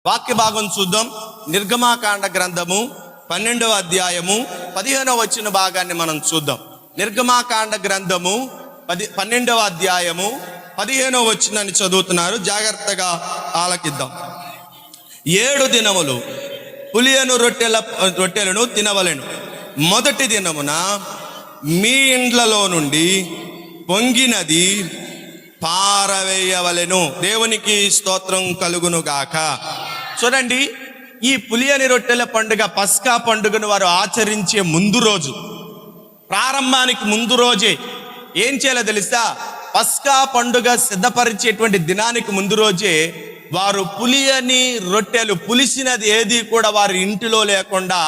వాక్య భాగం చూద్దాం. నిర్గమాకాండ గ్రంథము 12వ అధ్యాయము 15వ వచన భాగాన్ని మనం చూద్దాం. నిర్గమాకాండ గ్రంథము 12వ అధ్యాయము 15వ వచనాన్ని చదువుతున్నారు. జాగ్రత్తగా ఆలకిద్దాం. 7 దినములు పులియను రొట్టెలను తినవలెను. మొదటి దినమున మీ ఇండ్లలో నుండి పొంగినది పారవేయవలెను. దేవునికి స్తోత్రం కలుగును గాక. చూడండి, ఈ పులియని రొట్టెల పండుగ పస్కా పండుగను వారు ఆచరించే ముందు రోజు, ప్రారంభానికి ముందు రోజే ఏం చేయాలో తెలుసా? పస్కా పండుగ సిద్ధపరిచేటువంటి దినానికి ముందు రోజే వారు పులియని రొట్టెలు, పులిసినది ఏది కూడా వారి ఇంటిలో లేకుండా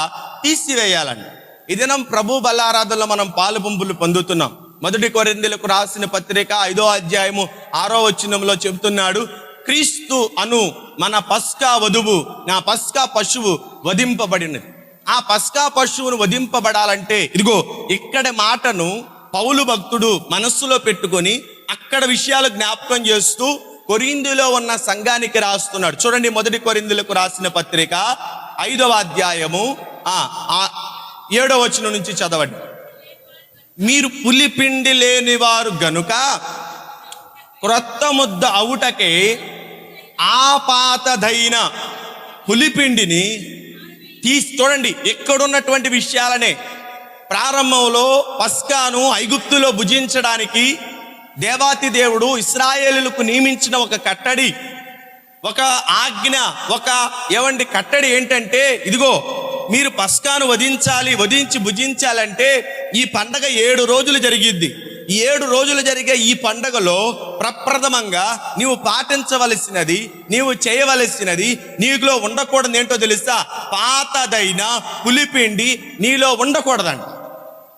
తీసివేయాలండి. ఈ దినం ప్రభు బల్లారాధనలో మనం పాలు పంపులు పొందుతున్నాం. 1 కొరింథీయులకు రాసిన పత్రిక 5వ అధ్యాయము 6వ వచనంలో చెబుతున్నాడు, క్రీస్తు అను మన పస్కా వధువు, నా పస్కా పశువు వధింపబడినది. ఆ పస్కా పశువును వధింపబడాలంటే ఇదిగో ఇక్కడ మాటను పౌలు భక్తుడు మనస్సులో పెట్టుకొని అక్కడ విషయాలు జ్ఞాపకం చేస్తూ కొరింథీలో ఉన్న సంఘానికి రాస్తున్నాడు. చూడండి, 1 కొరింథీయులకు రాసిన పత్రిక 5వ అధ్యాయము 7వ వచనం నుంచి చదవండి. మీరు పులిపిండి లేని వారు గనుక క్రొత్త ముద్ద అవుటకే ఆపాతదైన పులిపిండిని చూడండి, ఎక్కడున్నటువంటి విషయాలనే ప్రారంభంలో పస్కాను ఐగుప్తులో భుజించడానికి దేవాతి దేవుడు ఇశ్రాయేలులకు నియమించిన ఒక కట్టడి, ఒక ఆజ్ఞ, ఒక కట్టడి ఏంటంటే, ఇదిగో మీరు పస్కాను వధించి భుజించాలంటే ఈ పండగ 7 రోజులు జరిగిద్ది. ఈ 7 రోజులు జరిగే ఈ పండగలో ప్రప్రథమంగా నీవు పాటించవలసినది, నీవు చేయవలసినది, నీలో ఉండకూడదు ఏంటో తెలుసా? పాతదైన పులిపిండి నీలో ఉండకూడదండి.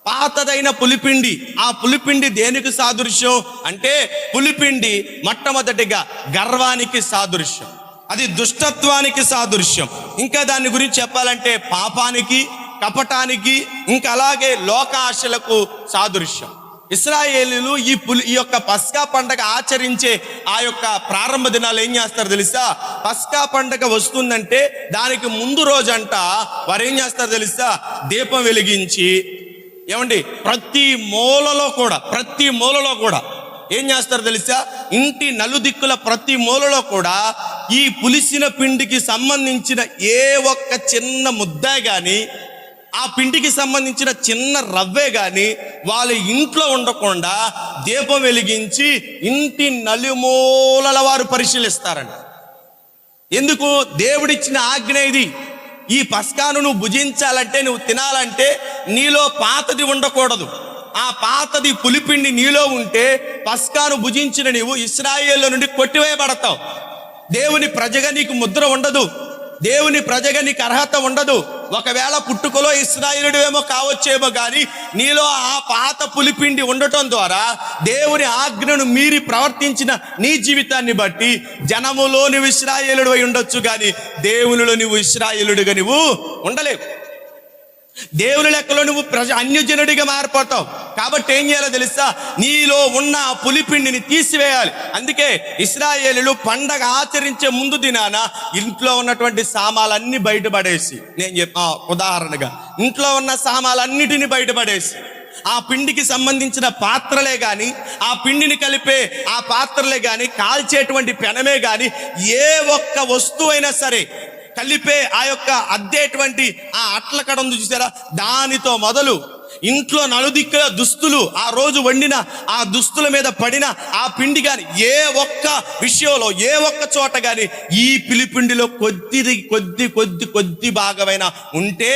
పాతదైన పులిపిండి. ఆ పులిపిండి దేనికి సాదృశ్యం అంటే, పులిపిండి మొట్టమొదటిగా గర్వానికి సాదృశ్యం, అది దుష్టత్వానికి సాదృశ్యం. ఇంకా దాని గురించి చెప్పాలంటే పాపానికి, కపటానికి, ఇంకా అలాగే లోక ఆశలకు సాదృశ్యం. ఇశ్రాయేలీయులు ఈ యొక్క పస్కా పండగ ఆచరించే ఆ యొక్క ప్రారంభ దినాలు ఏం చేస్తారు తెలుసా? పస్కా పండగ వస్తుందంటే దానికి ముందు రోజంట వారు ఏం చేస్తారు తెలుసా? దీపం వెలిగించి ప్రతి మూలలో కూడా ఏం చేస్తారు తెలుసా? ఇంటి నలుదిక్కుల ప్రతి మూలలో కూడా ఈ పులిసిన పిండికి సంబంధించిన ఏ ఒక్క చిన్న ముద్ద గాని, ఆ పిండికి సంబంధించిన చిన్న రవ్వే గాని వాళ్ళ ఇంట్లో ఉండకుండా దీపం వెలిగించి ఇంటి నలుమూలల వారు పరిశీలిస్తారండి. ఎందుకు? దేవుడిచ్చిన ఆజ్ఞ ఇది. ఈ పస్కాను నువ్వు భుజించాలంటే, నువ్వు తినాలంటే నీలో పాతది ఉండకూడదు. ఆ పాతది పులిపిండి నీలో ఉంటే పస్కాను భుజించిన నీవు ఇశ్రాయేలు నుండి కొట్టివేయబడతావు. దేవుని ప్రజగా నీకు ముద్ర ఉండదు, దేవుని ప్రజగా నీకు అర్హత ఉండదు. ఒకవేళ పుట్టుకలో ఇశ్రాయేలుడేమో కావచ్చేమో కానీ నీలో ఆ పాత పులిపిండి ఉండటం ద్వారా దేవుని ఆజ్ఞను మీరి ప్రవర్తించిన నీ జీవితాన్ని బట్టి జనములో నువ్వు ఇశ్రాయేలుడు అయి ఉండొచ్చు, కానీ దేవునిలో నువ్వు ఇశ్రాయేలుడిగా నువ్వు ఉండలేవు. దేవుని లెక్కలో నువ్వు అన్యజనుడిగా మారిపోతావు. కాబట్టి ఏం చేయాలో తెలుసా? నీలో ఉన్న పులిపిండిని తీసివేయాలి. అందుకే ఇశ్రాయేలీయులు పండగ ఆచరించే ముందు దినాన ఇంట్లో ఉన్నటువంటి సామాలన్నీ బయటపడేసి, ఉదాహరణగా ఇంట్లో ఉన్న సామాలన్నిటిని బయటపడేసి, ఆ పిండికి సంబంధించిన పాత్రలే గాని, ఆ పిండిని కలిపే ఆ పాత్రలే గాని, కాల్చేటువంటి పెనమే గాని, ఏ ఒక్క వస్తువైనా సరే కలిపే ఆ యొక్క అద్దేటువంటి ఆ అట్ల కడ ఉంది చూసారా, దానితో మొదలు ఇంట్లో నలుదిక్కుల దుస్తులు, ఆ రోజు వండిన ఆ దుస్తుల మీద పడిన ఆ పిండి గాని, ఏ ఒక్క విషయంలో ఏ ఒక్క చోట గాని ఈ పిలిపిండిలో కొద్ది భాగమైన ఉంటే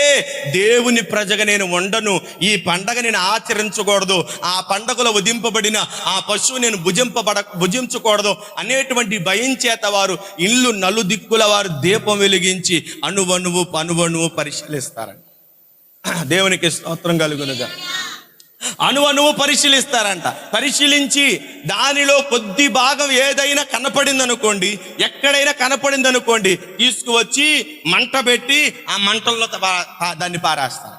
దేవుని ప్రజగా నేను ఉండను, ఈ పండగ నేను ఆచరించకూడదు, ఆ పండగలో వధింపబడిన ఆ పశువు నేను భుజించకూడదు అనేటువంటి భయం చేత వారు ఇల్లు నలుదిక్కుల వారు దీపం వెలిగించి అణువణువు పరిశీలిస్తారంట. దేవునికి స్తోత్రం కలుగునుగా. అణువణువు పరిశీలిస్తారంట. పరిశీలించి దానిలో కొద్ది భాగం ఏదైనా కనపడిందనుకోండి, ఎక్కడైనా కనపడిందనుకోండి, తీసుకువచ్చి మంట పెట్టి ఆ మంటల్లో దాన్ని పారేస్తారు.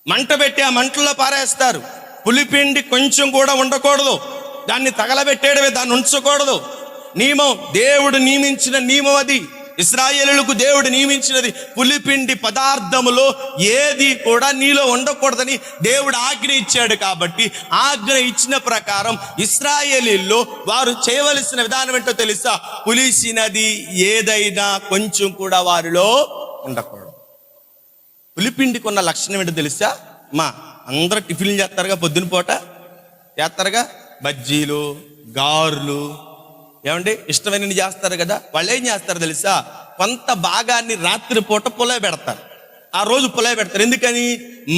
మంట పెట్టి ఆ మంటల్లో పారేస్తారు. పులిపిండి కొంచెం కూడా ఉండకూడదు, దాన్ని తగలబెట్టేయడమే, దాన్ని ఉంచకూడదు. నియమం, దేవుడు నియమించిన నియమం అది. ఇశ్రాయేలులకు దేవుడు నియమించినది పులిపిండి పదార్థములో ఏది కూడా నీలో ఉండకూడదని దేవుడు ఆజ్ఞ ఇచ్చాడు. కాబట్టి ఆజ్ఞ ఇచ్చిన ప్రకారం ఇశ్రాయేలీల్లో వారు చేయవలసిన విధానం ఏంటో తెలుసా? పులిసినది ఏదైనా కొంచెం కూడా వారిలో ఉండకూడదు. పులిపిండికి ఉన్న లక్షణం ఏంటో తెలుసా? అందరూ టిఫిన్లు చేస్తారుగా, పొద్దున పూట చేస్తారుగా, బజ్జీలు గారెలు ఏమండి ఇష్టమైనవి చేస్తారు కదా. వాళ్ళు ఏం చేస్తారు తెలుసా? కొంత భాగాన్ని రాత్రి పూట పులవ పెడతారు. ఆ రోజు పులవ పెడతారు. ఎందుకని?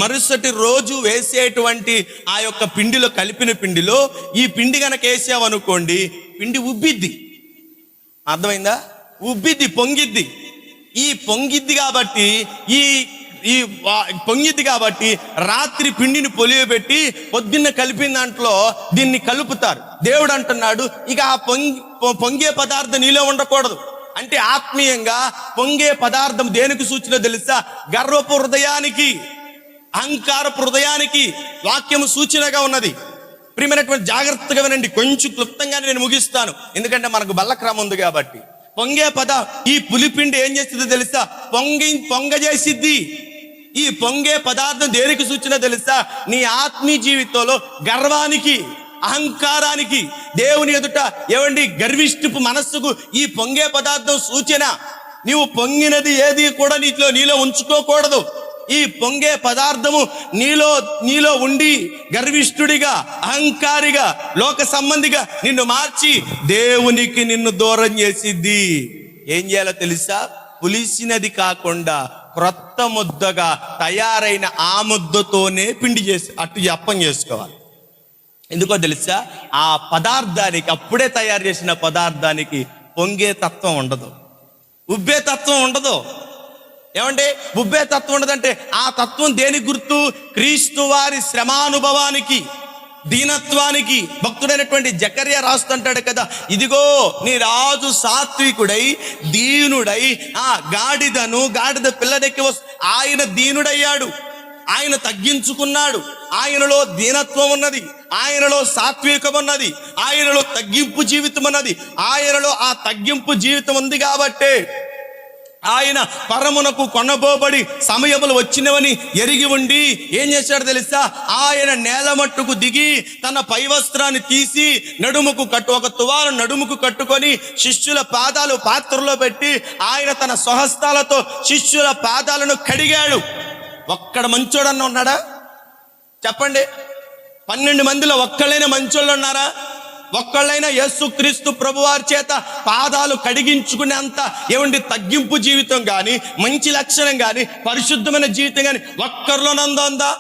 మరుసటి రోజు వేసేటువంటి ఆ యొక్క పిండిలో, కలిపిన పిండిలో ఈ పిండి కనుక వేసామనుకోండి, పిండి ఉబ్బిద్ది. అర్థమైందా? ఉబ్బిద్ది, పొంగిద్ది. ఈ పొంగిద్ది కాబట్టి పొంగిద్ది కాబట్టి రాత్రి పిండిని పొలియబెట్టి పొద్దున్న కలిపిన దాంట్లో దీన్ని కలుపుతారు. దేవుడు అంటున్నాడు, ఇక ఆ పొంగే పదార్థం నీలో ఉండకూడదు. అంటే ఆత్మీయంగా పొంగే పదార్థం దేనికి సూచన తెలుసా? గర్వపు హృదయానికి, అహంకారపు హృదయానికి వాక్యము సూచనగా ఉన్నది. ప్రియమైనటువంటి జాగ్రత్తగా వినండి, కొంచెం క్లుప్తంగానే నేను ముగిస్తాను, ఎందుకంటే మనకు బల్లక్రమం ఉంది కాబట్టి. పొంగే ఈ పులిపిండి ఏం చేస్తుందో తెలుసా? పొంగజేసిద్ది. ఈ పొంగే పదార్థం దేనికి సూచన తెలుసా? నీ ఆత్మీయ జీవితంలో గర్వానికి, అహంకారానికి, దేవుని ఎదుట గర్విష్ఠపు మనస్సుకు ఈ పొంగే పదార్థం సూచన. నీవు పొంగినది ఏది కూడా నీలో ఉంచుకోకూడదు. ఈ పొంగే పదార్థము నీలో ఉండి గర్విష్ఠుడిగా, అహంకారిగా, లోక సంబంధిగా నిన్ను మార్చి దేవునికి నిన్ను దూరం చేసిద్ది. ఏం చేయాలో తెలుసా? పులిసినది కాకుండా క్రొత్త ముద్దగా తయారైన ఆ ముద్దతోనే పిండి చేసి అప్పం చేసుకోవాలి. ఎందుకో తెలుసా? ఆ పదార్థానికి, అప్పుడే తయారు చేసిన పదార్థానికి పొంగే తత్వం ఉండదు, ఉబ్బే తత్వం ఉండదు. ఉబ్బే తత్వం ఉండదంటే ఆ తత్వం దేనికి గుర్తు? క్రీస్తు వారి శ్రమానుభవానికి, దీనత్వానికి. భక్తుడైనటువంటి జకర్యా రాస్తుంటాడు కదా, ఇదిగో నీ రాజు సాత్వికుడై దీనుడై గాడిద పిల్లదెక్కి ఆయన దీనుడయ్యాడు, ఆయన తగ్గించుకున్నాడు, ఆయనలో దీనత్వం ఉన్నది, ఆయనలో సాత్వికం ఉన్నది, ఆయనలో తగ్గింపు జీవితం ఉన్నది. ఆయనలో ఆ తగ్గింపు జీవితం ఉంది కాబట్టే ఆయన పరమునకు కొనబోబడి సమయములు వచ్చినవని ఎరిగి ఉండి ఏం చేశాడు తెలుసా? ఆయన నేల మట్టుకు దిగి తన పై వస్త్రాన్ని తీసి ఒక తువాలు నడుముకు కట్టుకొని శిష్యుల పాదాలు పాత్రలో పెట్టి ఆయన తన స్వహస్తాలతో శిష్యుల పాదాలను కడిగాడు. ఒక్కడ మంచోడన్న ఉన్నాడా? చెప్పండి. 12 మందిలో ఒక్కళ్ళైనా మంచోళ్ళు ఉన్నారా? ఒక్కళ్ళైనా యేసుక్రీస్తు ప్రభువారి చేత పాదాలు కడిగించుకునేంత తగ్గింపు జీవితం కానీ, మంచి లక్షణం కానీ, పరిశుద్ధమైన జీవితం కానీ ఒక్కరిలోనందా?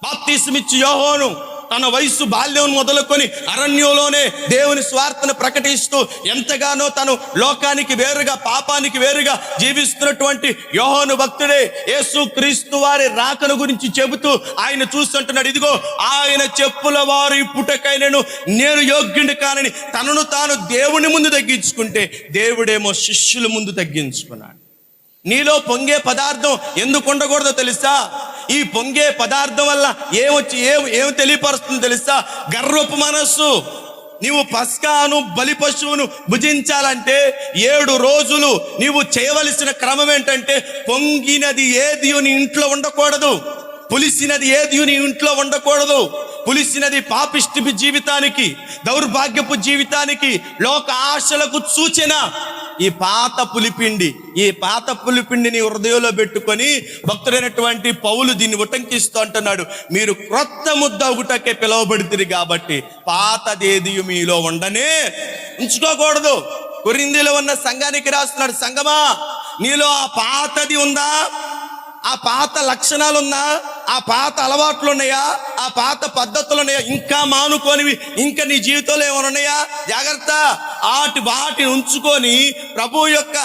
బాప్తిస్మిచ్చి యోహాను తన వయసు బాల్యం మొదలుకొని అరణ్యంలోనే దేవుని స్వార్థను ప్రకటిస్తూ ఎంతగానో తను లోకానికి వేరుగా, పాపానికి వేరుగా జీవిస్తున్నటువంటి యోహాను భక్తుడే యేసుక్రీస్తు వారి రాకను గురించి చెబుతూ ఆయన చూస్తుంటున్నాడు, ఇదిగో ఆయన చెప్పుల వారి పుటకైనను నేను యోగ్యుని కానని తనను తాను దేవుని ముందు తగ్గించుకుంటే దేవుడేమో శిష్యుల ముందు తగ్గించుకున్నాడు. నీలో పొంగే పదార్థం ఎందుకు ఉండకూడదో తెలుసా? ఈ పొంగే పదార్థం వల్ల ఏం తెలియపరుస్తుందో తెలుసా? గర్వపు మనస్సు. నీవు పస్కాను బలి పశువును భుజించాలంటే 7 రోజులు నీవు చేయవలసిన క్రమం ఏంటంటే, పొంగినది ఏది నీ ఇంట్లో ఉండకూడదు, పులిసినది ఏది నీ ఇంట్లో ఉండకూడదు. పులిసినది పాపిష్టి జీవితానికి, దౌర్భాగ్యపు జీవితానికి, లోక ఆశలకు సూచన. ఈ పాత పులిపిండిని హృదయంలో పెట్టుకొని భక్తుడైనటువంటి పౌలు దీన్ని ఉటంకిస్తూ అంటున్నాడు, మీరు క్రొత్త ముద్ద ఒకటకే పిలువబడుతుంది కాబట్టి పాతదేది మీలో ఉంచుకోకూడదు. కొరింథీలో ఉన్న సంఘానికి రాస్తున్నాడు, సంఘమా నీలో ఆ పాతది ఉందా? ఆ పాత లక్షణాలు ఉన్నా? ఆ పాత అలవాట్లు ఉన్నాయా? ఆ పాత పద్ధతులు ఉన్నాయా? ఇంకా మానుకోనివి ఇంకా నీ జీవితంలో ఏమైనా ఉన్నాయా? జాగ్రత్త. వాటిని ఉంచుకొని ప్రభు యొక్క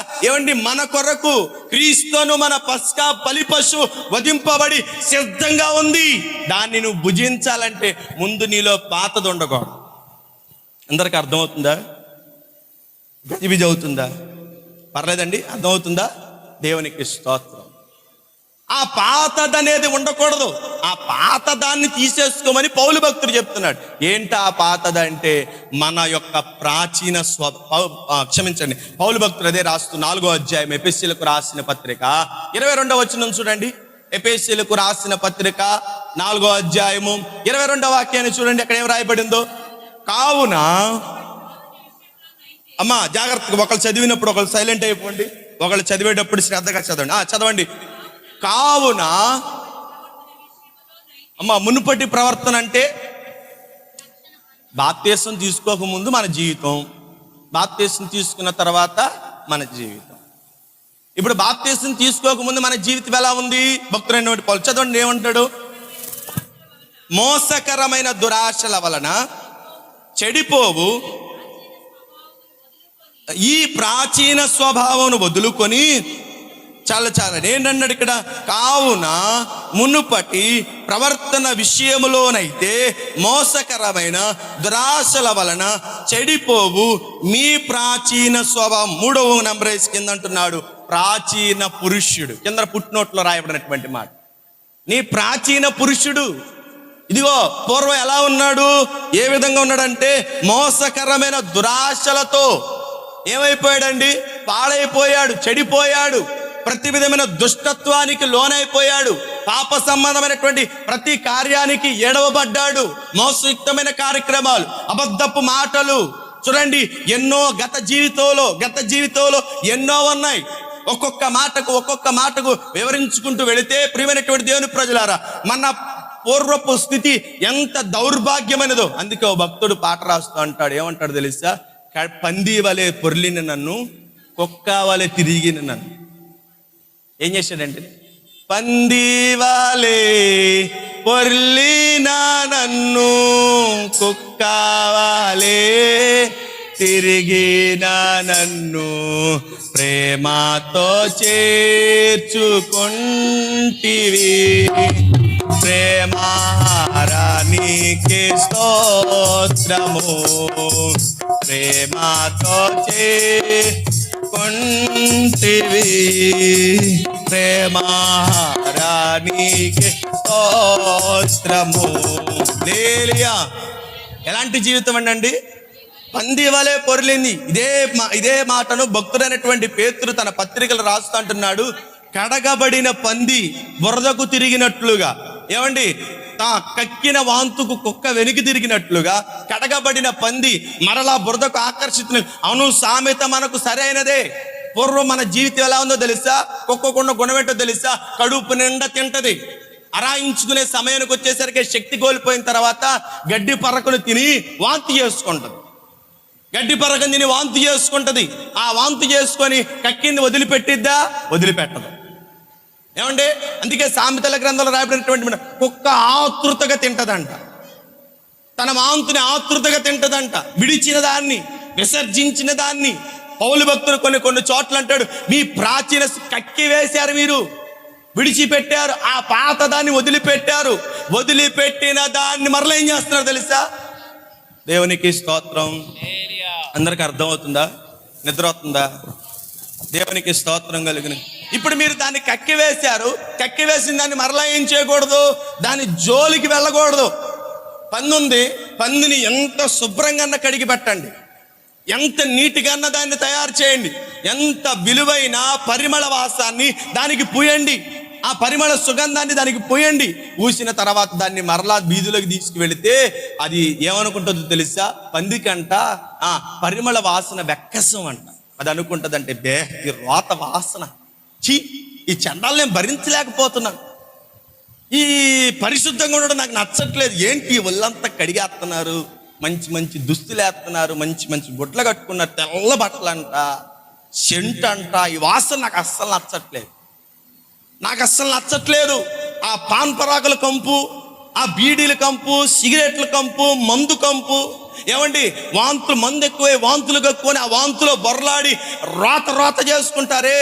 మన కొరకు క్రీస్తును మన పస్కా బలి పశువు వధింపబడి సిద్ధంగా ఉంది. దాన్ని నువ్వు భుజించాలంటే ముందు నీలో పాతది ఉండకూడదు. అందరికి అర్థమవుతుందా? గజిబిజి అవుతుందా? పర్లేదండి, అర్థమవుతుందా? దేవునికి స్తోత్రం. ఆ పాతదనేది ఉండకూడదు. ఆ పాతదాన్ని తీసేసుకోమని పౌలు భక్తుడు చెప్తున్నాడు. ఏంటి ఆ పాతదంటే మన యొక్క ప్రాచీన క్షమించండి, పౌలు భక్తుడు అదే రాస్తూ 4వ అధ్యాయం ఎఫెసీయులకు రాసిన పత్రిక 22వ వచనం చూడండి. ఎఫెసీయులకు రాసిన పత్రిక 4వ అధ్యాయము 22వ వాక్యాన్ని చూడండి. అక్కడ ఏం రాయబడిందో, కావున అమ్మా జాగ్రత్తగా, ఒకళ్ళు చదివినప్పుడు ఒకళ్ళు సైలెంట్ అయిపోండి, ఒకళ్ళు చదివేటప్పుడు శ్రద్ధగా చదవండి. చదవండి. కావున అమ్మ, మునుపటి ప్రవర్తన అంటే బాప్తీసం తీసుకోకముందు మన జీవితం, బాప్తీసం తీసుకున్న తర్వాత మన జీవితం. ఇప్పుడు బాప్తీసం తీసుకోకముందు మన జీవితం ఎలా ఉంది? భక్తుడైనటువంటి పౌలు చదవండి, ఏమంటాడు? మోసకరమైన దురాశల వలన చెడిపోవు ఈ ప్రాచీన స్వభావం వదులుకొని, చాలా ఏంటన్నాడు ఇక్కడ? కావున మునుపటి ప్రవర్తన విషయములోనైతే మోసకరమైన దురాశల వలన చెడిపోవు మీ ప్రాచీన స్వభావం. 3వ నంబర్ కింద అంటున్నాడు ప్రాచీన పురుషుడు. కింద పుట్టినోట్లో రాయబడినటువంటి మాట, నీ ప్రాచీన పురుషుడు. ఇదిగో పూర్వం ఎలా ఉన్నాడు? ఏ విధంగా ఉన్నాడంటే మోసకరమైన దురాశలతో ఏమైపోయాడండి? పాడైపోయాడు, చెడిపోయాడు, ప్రతి విధమైన దుష్టత్వానికి లోనైపోయాడు, పాప సంబంధమైనటువంటి ప్రతి కార్యానికి ఎడవబడ్డాడు. మోసయుక్తమైన కార్యక్రమాలు, అబద్ధపు మాటలు, చూడండి ఎన్నో గత జీవితంలో ఎన్నో ఉన్నాయి. ఒక్కొక్క మాటకు వివరించుకుంటూ వెళితే ప్రియమైనటువంటి దేవుని ప్రజలారా, మన పూర్వపు స్థితి ఎంత దౌర్భాగ్యమైనదో. అందుకే ఓ భక్తుడు పాట రాస్తూ అంటాడు, ఏమంటాడు తెలుసా? పంది వలె పొర్లిన నన్ను, కుక్క వలె తిరిగిన నన్ను. ఏం చేశాడంటే, పంది వలె పొర్లిన నన్ను, కుక్క వలె తిరిగిన నన్ను, ప్రేమతో చేర్చుకొంటివి, ప్రేమారానికి స్తోత్రము, ప్రేమతో చేర్చుకొంటివి, ప్రేమారానికి స్తోత్రము. హల్లెలూయా. ఎలాంటి జీవితం అండి? పంది వలె పొర్లింది. ఇదే మాటను భక్తుడైనటువంటి పేతురు తన పత్రికలు రాస్తూ అంటున్నాడు, కడగబడిన పంది బురదకు తిరిగినట్లుగా. ఏమండి? కక్కిన వాంతుకు కుక్క వెనుక తిరిగినట్లుగా కడగబడిన పంది మరలా బురదకు ఆకర్షితులు. అవును, సామెత మనకు సరైనదే. పూర్వం మన జీవితం ఎలా ఉందో తెలుసా? కుక్కకున్న గుణమేంటో తెలుసా? కడుపు నిండా తింటది, అరాయించుకునే సమయానికి వచ్చేసరికి శక్తి కోల్పోయిన తర్వాత గడ్డి పరకను తిని వాంతి చేసుకుంటది. గడ్డి పరకను తిని వాంతి చేసుకుంటది. ఆ వాంతి చేసుకొని కక్కింది వదిలిపెట్టిద్దా? వదిలిపెట్టదు. ఏమండి? అందుకే సామెతల గ్రంథంలో రాయబడినటువంటి కుక్క ఆతృతగా తింటదంట, తన వాంతుని ఆతృతగా తింటదంట, విడిచిన దాన్ని, విసర్జించిన దాన్ని. పౌలు భక్తులు కొన్ని చోట్ల అంటాడు, మీ ప్రాచీన కక్కి వేశారు, మీరు విడిచిపెట్టారు, ఆ పాత దాన్ని వదిలిపెట్టారు. వదిలిపెట్టిన దాన్ని మరలా ఏం చేస్తున్నారు తెలుసా? దేవునికి స్తోత్రం. అందరికి అర్థమవుతుందా? నిద్ర అవుతుందా? దేవునికి స్తోత్రం కలుగును. ఇప్పుడు మీరు దాన్ని కక్కివేశారు, కక్కివేసిన దాన్ని మరలా ఏం చేయకూడదు? దాని జోలికి వెళ్ళకూడదు. పంది ఉంది, పందిని ఎంత శుభ్రంగా కడిగి పెట్టండి, ఎంత నీటిగా దాన్ని తయారు చేయండి, ఎంత విలువైన పరిమళ వాసాన్ని దానికి పూయండి, ఆ పరిమళ సుగంధాన్ని దానికి పూయండి. పూసిన తర్వాత దాన్ని మరలా వీధులకు తీసుకువెళితే అది ఏమనుకుంటుందో తెలుసా? పందికంట పరిమళ వాసన వెక్కసం అంట. అది అనుకుంటుందంటే, ఈ రోత వాసన, ఈ చండాలు నేను భరించలేకపోతున్నాను, ఈ పరిశుద్ధంగా ఉండడం నాకు నచ్చట్లేదు. ఏంటి ఒళ్ళంతా కడిగేస్తున్నారు, మంచి మంచి దుస్తులు వేస్తున్నారు, మంచి మంచి గుడ్లు కట్టుకున్నారు, తెల్ల బట్టలు అంట, సెంట్ అంట, ఈ వాసన నాకు అస్సలు నచ్చట్లేదు. ఆ పాన్ పరాకుల కంపు, ఆ బీడీల కంపు, సిగరెట్ల కంపు, మందు కంపు. ఏమండి? మందు ఎక్కువై వాంతులు కక్కుని ఆ వాంతులో బొరలాడి రోత చేసుకుంటారే,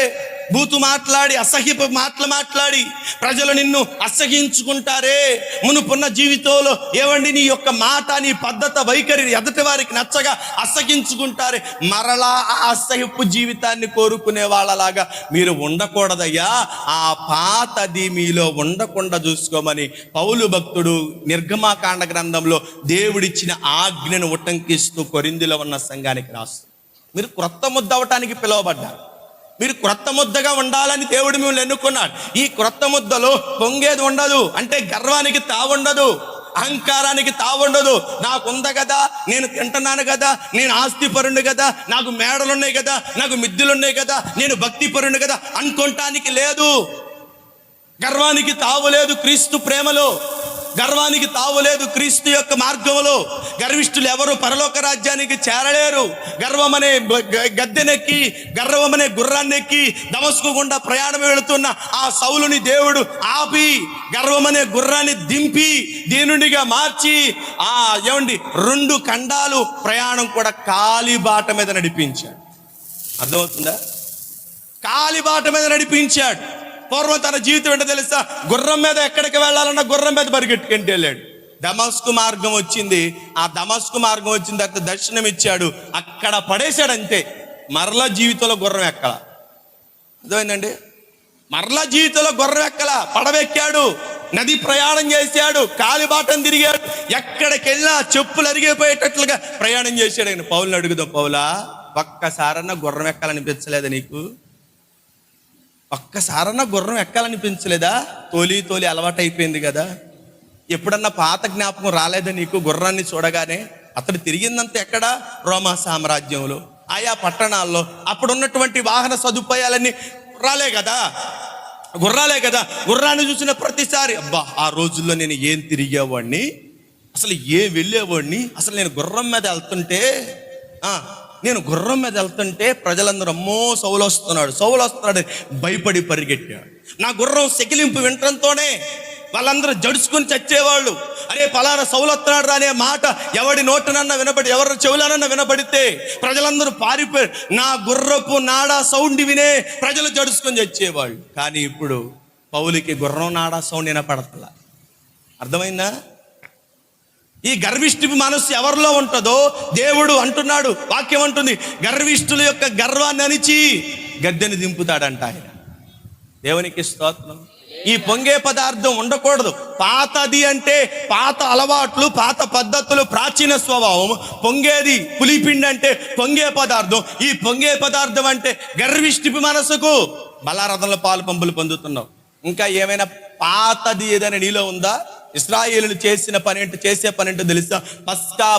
బూతు మాట్లాడి అసహ్యపు మాటలు మాట్లాడి ప్రజలు నిన్ను అసహించుకుంటారే. మునుపున్న జీవితంలో ఏవండి నీ యొక్క మాట, నీ పద్ధత, వైఖరి ఎదుటి వారికి నచ్చగా అసహించుకుంటారే. మరలా ఆ అసహ్యపు జీవితాన్ని కోరుకునే వాళ్ళలాగా మీరు ఉండకూడదయ్యా. ఆ పాతది మీలో ఉండకుండా చూసుకోమని పౌలు భక్తుడు నిర్గమాకాండ గ్రంథంలో దేవుడిచ్చిన ఆజ్ఞను ఉటంకిస్తూ కొరింథీలో ఉన్న సంఘానికి రాస్తారు. మీరు క్రొత్త ముద్ద అవటానికి పిలువబడ్డారు. మీరు క్రొత్త ముద్దగా ఉండాలని దేవుడు మిమ్మల్ని ఎన్నుకున్నాడు. ఈ క్రొత్త ముద్దలో పొంగేది ఉండదు, అంటే గర్వానికి తావుండదు, అహంకారానికి తావుండదు. నాకు ఉంది కదా, నేను తింటున్నాను కదా, నేను ఆస్తిపరుణ్ణి కదా, నాకు మేడలున్నాయి కదా, నాకు మిద్దెలున్నాయి కదా, నేను భక్తిపరుణ్ణి కదా అనుకోవటానికి లేదు. గర్వానికి తావు లేదు క్రీస్తు ప్రేమలో, గర్వానికి తావులేదు క్రీస్తు యొక్క మార్గంలో. గర్విష్ఠులు ఎవరు పరలోక రాజ్యానికి చేరలేరు. గర్వమనే గద్దెనెక్కి, గర్వమనే గుర్రాన్నెక్కి దమస్కు గుండా ప్రయాణం వెళుతున్న ఆ సౌలుని దేవుడు ఆపి గర్వమనే గుర్రాన్ని దింపి దీనునిగా మార్చి ఏమండి 2 ఖండాలు ప్రయాణం కూడా కాలిబాట మీద నడిపించాడు. అర్థమవుతుందా? కాలిబాట మీద నడిపించాడు. పూర్వం తన జీవితం ఏంటో తెలుసా? గుర్రం మీద ఎక్కడికి వెళ్ళాలన్నా గుర్రం మీద పరిగెట్టుకుంటూ వెళ్ళాడు. దమస్కు మార్గం వచ్చింది. ఆ దమస్కు మార్గం వచ్చిన తర్వాత దర్శనం ఇచ్చాడు, అక్కడ పడేశాడు అంతే. మరలా జీవితంలో గుర్రం ఎక్కల. అర్థమైందండి? మరలా జీవితంలో గుర్రం ఎక్కల, పడవెక్కాడు, నది ప్రయాణం చేశాడు, కాలిబాటను తిరిగాడు, ఎక్కడికి వెళ్ళినా చెప్పులు అరిగిపోయేటట్లుగా ప్రయాణం చేశాడు. ఆయన పౌలుని అడుగుదాం, పౌలా ఒక్కసారన్నా గుర్రం ఎక్కాలనిపించలేదా నీకు? ఒక్కసారన్నా గుర్రం ఎక్కాలనిపించలేదా? తోలి అలవాటు అయిపోయింది కదా. ఎప్పుడన్నా పాత జ్ఞాపకం రాలేదా నీకు? గుర్రాన్ని చూడగానే అతడు తిరిగిందంతా ఎక్కడ? రోమా సామ్రాజ్యంలో, ఆయా పట్టణాల్లో. అప్పుడున్నటువంటి వాహన సదుపాయాలన్నీ గుర్రాలే కదా. గుర్రాన్ని చూసిన ప్రతిసారి అబ్బా, ఆ రోజుల్లో నేను ఏం తిరిగేవాడిని, అసలు ఏం వెళ్ళేవాడిని, అసలు నేను గుర్రం మీద వెళ్తుంటే ప్రజలందరూ అమ్మో సౌలు వస్తున్నాడు భయపడి పరిగెట్టాడు. నా గుర్రం సెకిలింపు వినటంతోనే వాళ్ళందరూ జడుచుకుని చచ్చేవాళ్ళు. అరే పలానా సౌలు వస్తున్నాడు అనే మాట ఎవడి నోటనన్నా వినబడి, ఎవరి చెవులనన్నా వినబడితే ప్రజలందరూ పారిపోయారు. నా గుర్రపు నాడా సౌండ్ వినే ప్రజలు జడుచుకొని చచ్చేవాళ్ళు. కానీ ఇప్పుడు పౌలుకి గుర్రం నాడా సౌండ్ వినపడతలా. అర్థమైందా? ఈ గర్విష్ఠి మనస్సు ఎవరిలో ఉంటుందో దేవుడు అంటున్నాడు, వాక్యం అంటుంది, గర్విష్ఠుల యొక్క గర్వాన్ని అణిచి గద్దెని దింపుతాడంట ఆయన. దేవునికి స్తోత్రం. ఈ పొంగే పదార్థం ఉండకూడదు. పాతది అంటే పాత అలవాట్లు, పాత పద్ధతులు, ప్రాచీన స్వభావం. పొంగేది పులిపిండి అంటే పొంగే పదార్థం. ఈ పొంగే పదార్థం అంటే గర్విష్ఠి మనసుకు బలారథంలో పాలు పంపులు పొందుతున్నావు. ఇంకా ఏమైనా పాతది ఏదైనా నీలో ఉందా? ఇశ్రాయేలులు చేసే పని ఏంటో తెలుసా? పస్కా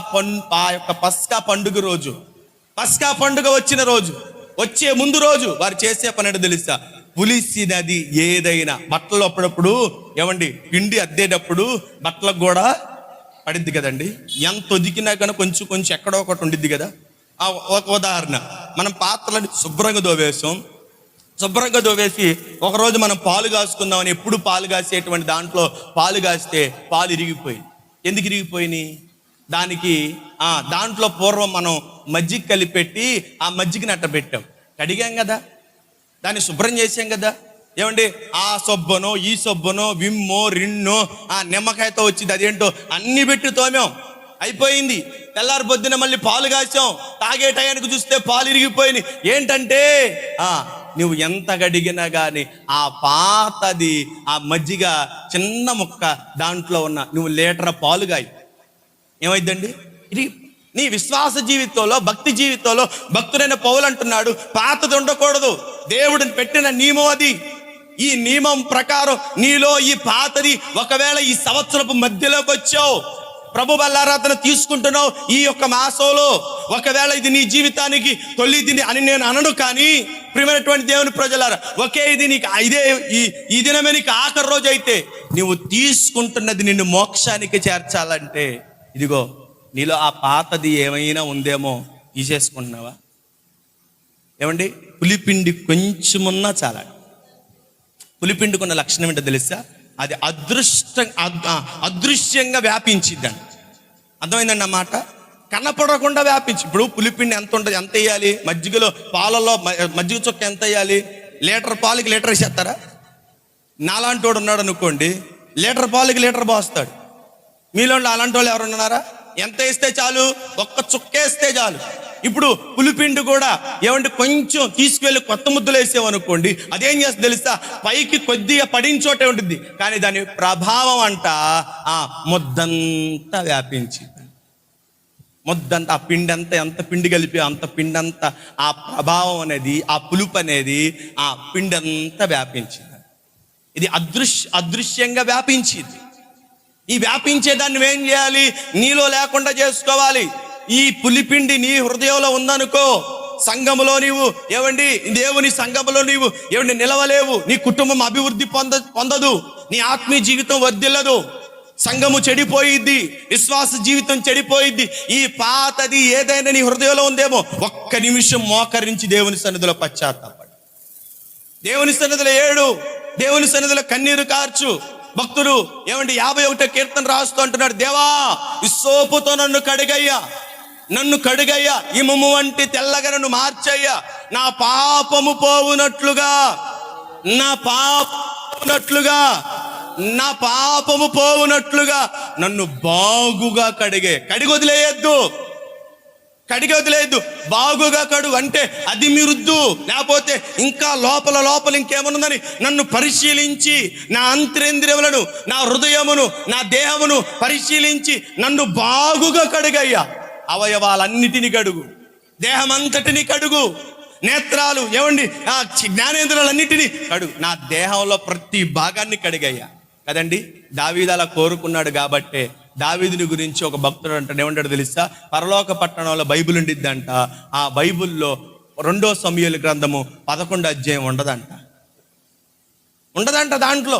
పండుగ రోజు, పస్కా పండుగ వచ్చిన రోజు, వచ్చే ముందు రోజు వారు చేసే పని ఏంటో తెలుసా? పులిసినది ఏదైనా బట్టలు అప్పుడప్పుడు ఏమండి పిండి అద్దేటప్పుడు బట్టలకు కూడా పడిద్ది కదండి. ఎంత ఒదికినా కానీ కొంచెం ఎక్కడో ఒకటి ఉండిద్ది కదా. ఒక ఉదాహరణ, మనం పాత్రలని శుభ్రంగా దోవేసి ఒకరోజు మనం పాలు కాసుకుందామని ఎప్పుడు పాలు కాసేటువంటి దాంట్లో పాలు కాస్తే పాలు ఇరిగిపోయి. ఎందుకు ఇరిగిపోయినాయి? దాంట్లో పూర్వం మనం మజ్జిగ కలిపెట్టి ఆ మజ్జిగని అట్ట పెట్టాం, కడిగాం కదా, దాన్ని శుభ్రం చేసాం కదా. ఏమండి ఆ సొబ్బనో ఈ సొబ్బనో విమ్మో రిన్నో ఆ నిమ్మకాయతో వచ్చింది అదేంటో అన్ని పెట్టి తోమాం, అయిపోయింది. తెల్లారి పొద్దున మళ్ళీ పాలు కాసాం, తాగే టయానికి చూస్తే పాలు ఇరిగిపోయినాయి. ఏంటంటే నువ్వు ఎంత గడిగినా కానీ ఆ పాతది ఆ మజ్జిగ చిన్న ముక్క దాంట్లో ఉన్న నువ్వు లీటర్ పాలుగాయి ఏమైందండి? ఇది నీ విశ్వాస జీవితంలో, భక్తి జీవితంలో భక్తుడైన పౌలు అంటున్నాడు, పాతది ఉండకూడదు. దేవుడిని పెట్టిన నియమం అది. ఈ నియమం ప్రకారం నీలో ఈ పాతది ఒకవేళ ఈ సంవత్సరపు మధ్యలోకి వచ్చావు, ప్రభు బల్లారాధన తీసుకుంటున్నావు ఈ యొక్క మాసంలో, ఒకవేళ ఇది నీ జీవితానికి తొలిది అని నేను అనను, కానీ ప్రియమైనటువంటి దేవుని ప్రజలారా, ఇది నీకు ఈ దినమే నీకు ఆఖరి రోజు అయితే నువ్వు తీసుకుంటున్నది నిన్ను మోక్షానికి చేర్చాలంటే ఇదిగో నీలో ఆ పాతది ఏమైనా ఉందేమో తీసేసుకుంటున్నావా? ఏమండి పులిపిండి కొంచెమున్నా చాలా. పులిపిండికున్న లక్షణం ఏంటో తెలుసా? అది అదృశ్యంగా వ్యాపించిద్దండి. అర్థమైందండి అన్నమాట? కనపడకుండా వ్యాపించి. ఇప్పుడు పులిపిండి ఎంత ఉంటుంది, ఎంత వేయాలి? మజ్జిగలో పాలలో మజ్జిగ చొక్క ఎంత వేయాలి? లీటర్ పాలకి లీటర్ వేసేస్తారా? నాలాంటి వాడు ఉన్నాడు అనుకోండి, లీటర్ పాలకి లీటర్ పోస్తాడు. మీలో అలాంటి వాళ్ళు ఎవరు ఉన్నారా? ఎంత వేస్తే చాలు? ఒక్క చుక్క వేస్తే చాలు. ఇప్పుడు పులిపిండి కూడా ఏమంటే కొంచెం తీసుకువెళ్ళి కొత్త ముద్దలు వేసామనుకోండి, అదేం చేస్తుంది తెలుసా? పైకి కొద్దిగా పడిన చోటే ఉంటుంది, కానీ దాని ప్రభావం అంట ఆ ముద్దంతా వ్యాపించి, ముద్దంతా ఆ పిండి అంతా, ఎంత పిండి కలిపి అంత పిండి అంతా, ఆ ప్రభావం అనేది, ఆ పులుపు అనేది ఆ పిండి అంతా వ్యాపించింది. ఇది అదృశ్యంగా వ్యాపించింది. ఈ వ్యాపించేదాన్ని నువ్వేం చేయాలి? నీలో లేకుండా చేసుకోవాలి. ఈ పులిపిండి నీ హృదయంలో ఉందనుకో, సంఘములో నీవు ఏవండి, దేవుని సంఘములో నీవు ఏవండి నిలవలేవు. నీ కుటుంబం అభివృద్ధి పొందదు, నీ ఆత్మీయ జీవితం వర్ధిల్లదు, సంఘము చెడిపోయిద్ది, విశ్వాస జీవితం చెడిపోయిద్ది. ఈ పాతది ఏదైనా నీ హృదయంలో ఉందేమో, ఒక్క నిమిషం మోకరించి దేవుని సన్నిధిలో పశ్చాత్తాపడు, దేవుని సన్నిధిలో ఏడు, దేవుని సన్నిధిలో కన్నీరు కార్చు. భక్తుడు ఏమంటే 51వ కీర్తన రాస్తూ అంటున్నాడు, దేవా విస్సోపుతో నన్ను కడిగయ్యా, నన్ను కడుగయ్యా, ఇనుము వంటి తెల్లగా నన్ను మార్చయ్యా, నా పాపము పోవునట్లుగా, నా పాపము పోవునట్లుగా నన్ను బాగుగా కడిగి వదిలేయద్దు, బాగుగా కడుగు అంటే అది మీరుద్దు, లేకపోతే ఇంకా లోపల ఇంకేమనుందని నన్ను పరిశీలించి, నా అంతరేంద్రియములను, నా హృదయమును, నా దేహమును పరిశీలించి నన్ను బాగుగా కడుగయ్యా. అవయవాలన్నిటినీ కడుగు, దేహం అంతటిని కడుగు, నేత్రాలు ఏమండి ఆ జ్ఞానేంద్రాలన్నిటినీ కడుగు, నా దేహంలో ప్రతి భాగాన్ని కడిగయ్యా. కదండి, దావీదు అలా కోరుకున్నాడు. కాబట్టే దావీదుని గురించి ఒక భక్తుడు అంటాడు, ఏమంటాడు తెలుసా? పరలోక పట్టణంలో బైబిల్ ఉండిద్దంట, ఆ బైబిల్లో 2 సమూయేలు గ్రంథము 11వ అధ్యాయం ఉండదంట దాంట్లో.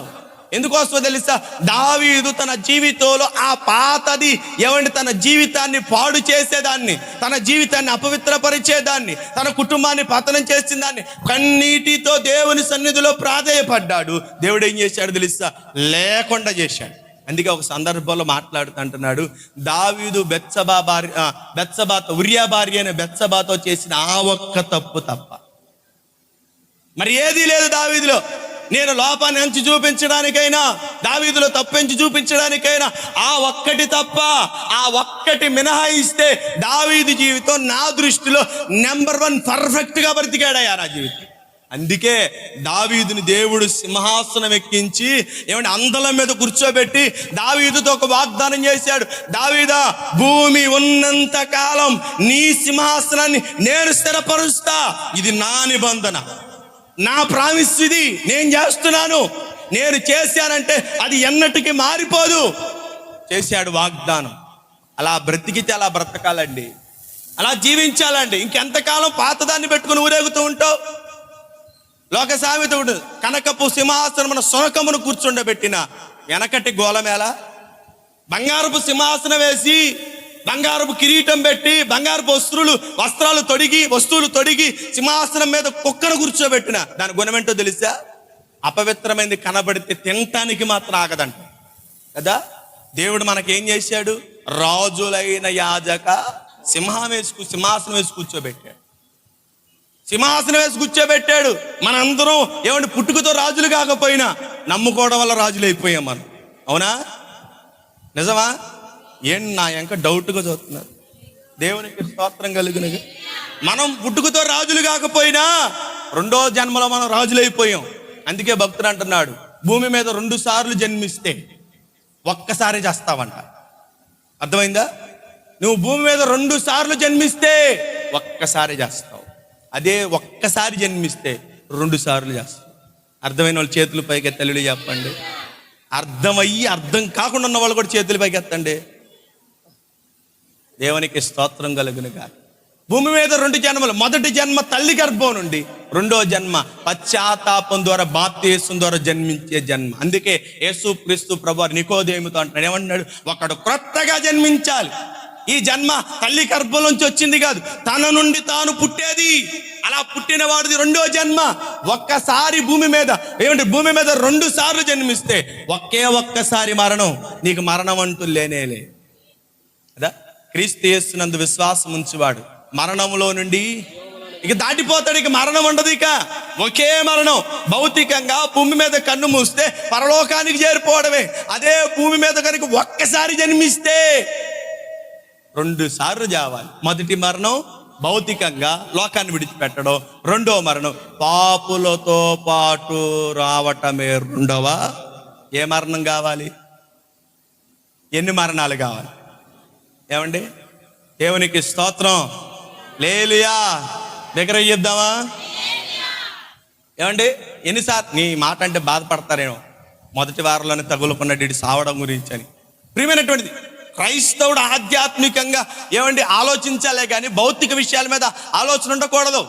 ఎందుకోసమో తెలుసా? దావీదు తన జీవితంలో ఆ పాతది ఏమంటే తన జీవితాన్ని పాడు చేసేదాన్ని, తన జీవితాన్ని అపవిత్రపరిచేదాన్ని, తన కుటుంబాన్ని పతనం చేసిన దాన్ని కన్నీటితో దేవుని సన్నిధిలో ప్రాధేయపడ్డాడు. దేవుడు ఏం చేశాడు తెలుసా? లేకుండా చేశాడు. అందుకే ఒక సందర్భంలో మాట్లాడుతుంటున్నాడు, దావీదు ఉరియా భార్య అయిన బెత్సబాతో చేసిన ఆ ఒక్క తప్పు తప్ప మరి ఏదీ లేదు దావీదులో. నేను లోపాన్ని ఎంచి చూపించడానికైనా, దావీదులో తప్పెంచి చూపించడానికైనా ఆ ఒక్కటి తప్ప, ఆ ఒక్కటి మినహాయిస్తే దావీదు జీవితం నా దృష్టిలో నెంబర్ 1 పర్ఫెక్ట్గా బ్రతికాడయ్యా నా జీవితం. అందుకే దావీదుని దేవుడు సింహాసనం ఎక్కించి ఏమంటే అందలం మీద కూర్చోబెట్టి దావీదుతో ఒక వాగ్దానం చేశాడు, దావీదా భూమి ఉన్నంత కాలం నీ సింహాసనాన్ని నేను స్థిరపరుస్తా, ఇది నా నిబంధన, నా ప్రామిస్, ఇది నేను చేస్తున్నాను, నేను చేశానంటే అది ఎన్నటికీ మారిపోదు. చేశాడు వాగ్దానం. అలా బ్రతికితే అలా బ్రతకాలండి, అలా జీవించాలండి. ఇంకెంతకాలం పాతదాన్ని పెట్టుకుని ఊరేగుతూ ఉంటావు? లోక సామెత ఉంటుంది, కనకపు సింహాసనమున సొనకమును కూర్చుండబెట్టిన వెనకటి గోలమేళ. బంగారపు సింహాసనం వేసి, బంగారపు కిరీటం పెట్టి, బంగారపు వస్తువులు తొడిగి సింహాసనం మీద కుక్కను కూర్చోబెట్టిన దాని గుణమేంటో తెలుసా? అపవిత్రమైనది కనబడితే తినటానికి మాత్రం ఆగదంట కదా. దేవుడు మనకేం చేశాడు? రాజులైన యాజక సింహాసనం వేసి కూర్చోబెట్టాడు. మనందరం ఏమంటే పుట్టుకతో రాజులు కాకపోయినా నమ్ముకోవడం వల్ల రాజులు అయిపోయాం మనం. అవునా? నిజమా? నా ఇంకా డౌట్గా చదువుతున్నారు. దేవునికి స్తోత్రం కలుగునగా. మనం పుట్టుకతో రాజులు కాకపోయినా 2వ జన్మలో మనం రాజులు అయిపోయాం. అందుకే భక్తుడు అంటున్నాడు, భూమి మీద 2 సార్లు జన్మిస్తే ఒక్కసారి చేస్తావంట. అర్థమైందా? నువ్వు భూమి మీద 2 సార్లు జన్మిస్తే ఒక్కసారి చేస్తావు. అదే ఒక్కసారి జన్మిస్తే 2 సార్లు చేస్తావు. అర్థమైన వాళ్ళు చేతులు పైకి ఎత్తలు చెప్పండి. అర్థం కాకుండా ఉన్న వాళ్ళు కూడా చేతులు పైకి ఎత్తండి. దేవునికి స్తోత్రం కలుగునుగా. భూమి మీద 2 జన్మలు. మొదటి జన్మ తల్లి గర్భం నుండి, 2వ జన్మ పశ్చాత్తాపం ద్వారా బాప్తిసం ద్వారా జన్మించే జన్మ. అందుకే యేసు క్రీస్తు ప్రభువారు నికోదేముతో అంటున్నాడు, ఏమంటున్నాడు? ఒకడు క్రొత్తగా జన్మించాలి. ఈ జన్మ తల్లి గర్భం నుంచి వచ్చింది కాదు, తన నుండి తాను పుట్టేది. అలా పుట్టిన వాడిది 2వ జన్మ. ఒక్కసారి భూమి మీద 2 సార్లు జన్మిస్తే ఒక్కసారి మరణం. నీకు మరణం అంటూ లేనేలే కదా. క్రీస్తు యేసునందు విశ్వాసం ఉంచువాడు మరణంలో నుండి ఇక దాటిపోతాడు. ఇక మరణం ఉండదు. ఇక ఒకే మరణం. భౌతికంగా భూమి మీద కన్ను మూస్తే పరలోకానికి చేరిపోవడమే. అదే భూమి మీద కనుక ఒక్కసారి జన్మిస్తే 2 సార్లు చావాలి. మొదటి మరణం భౌతికంగా లోకాన్ని విడిచిపెట్టడం, రెండో మరణం పాపులతో పాటు రావటమే రెండవ. ఏ మరణం కావాలి? ఎన్ని మరణాలు కావాలి? ఏమండి? దేవునికి స్తోత్రం. హల్లెలూయా. దగ్గర చెప్దామా? ఏమండి? ఎన్నిసార్లు నీ మాట అంటే బాధపడతారేమో, మొదటి వారంలోనే తగులుకున్నట్టు సావడం గురించి అని. ప్రియమైనటువంటిది, క్రైస్తవుడు ఆధ్యాత్మికంగా ఏమండి ఆలోచించాలే కానీ భౌతిక విషయాల మీద ఆలోచన ఉండకూడదు.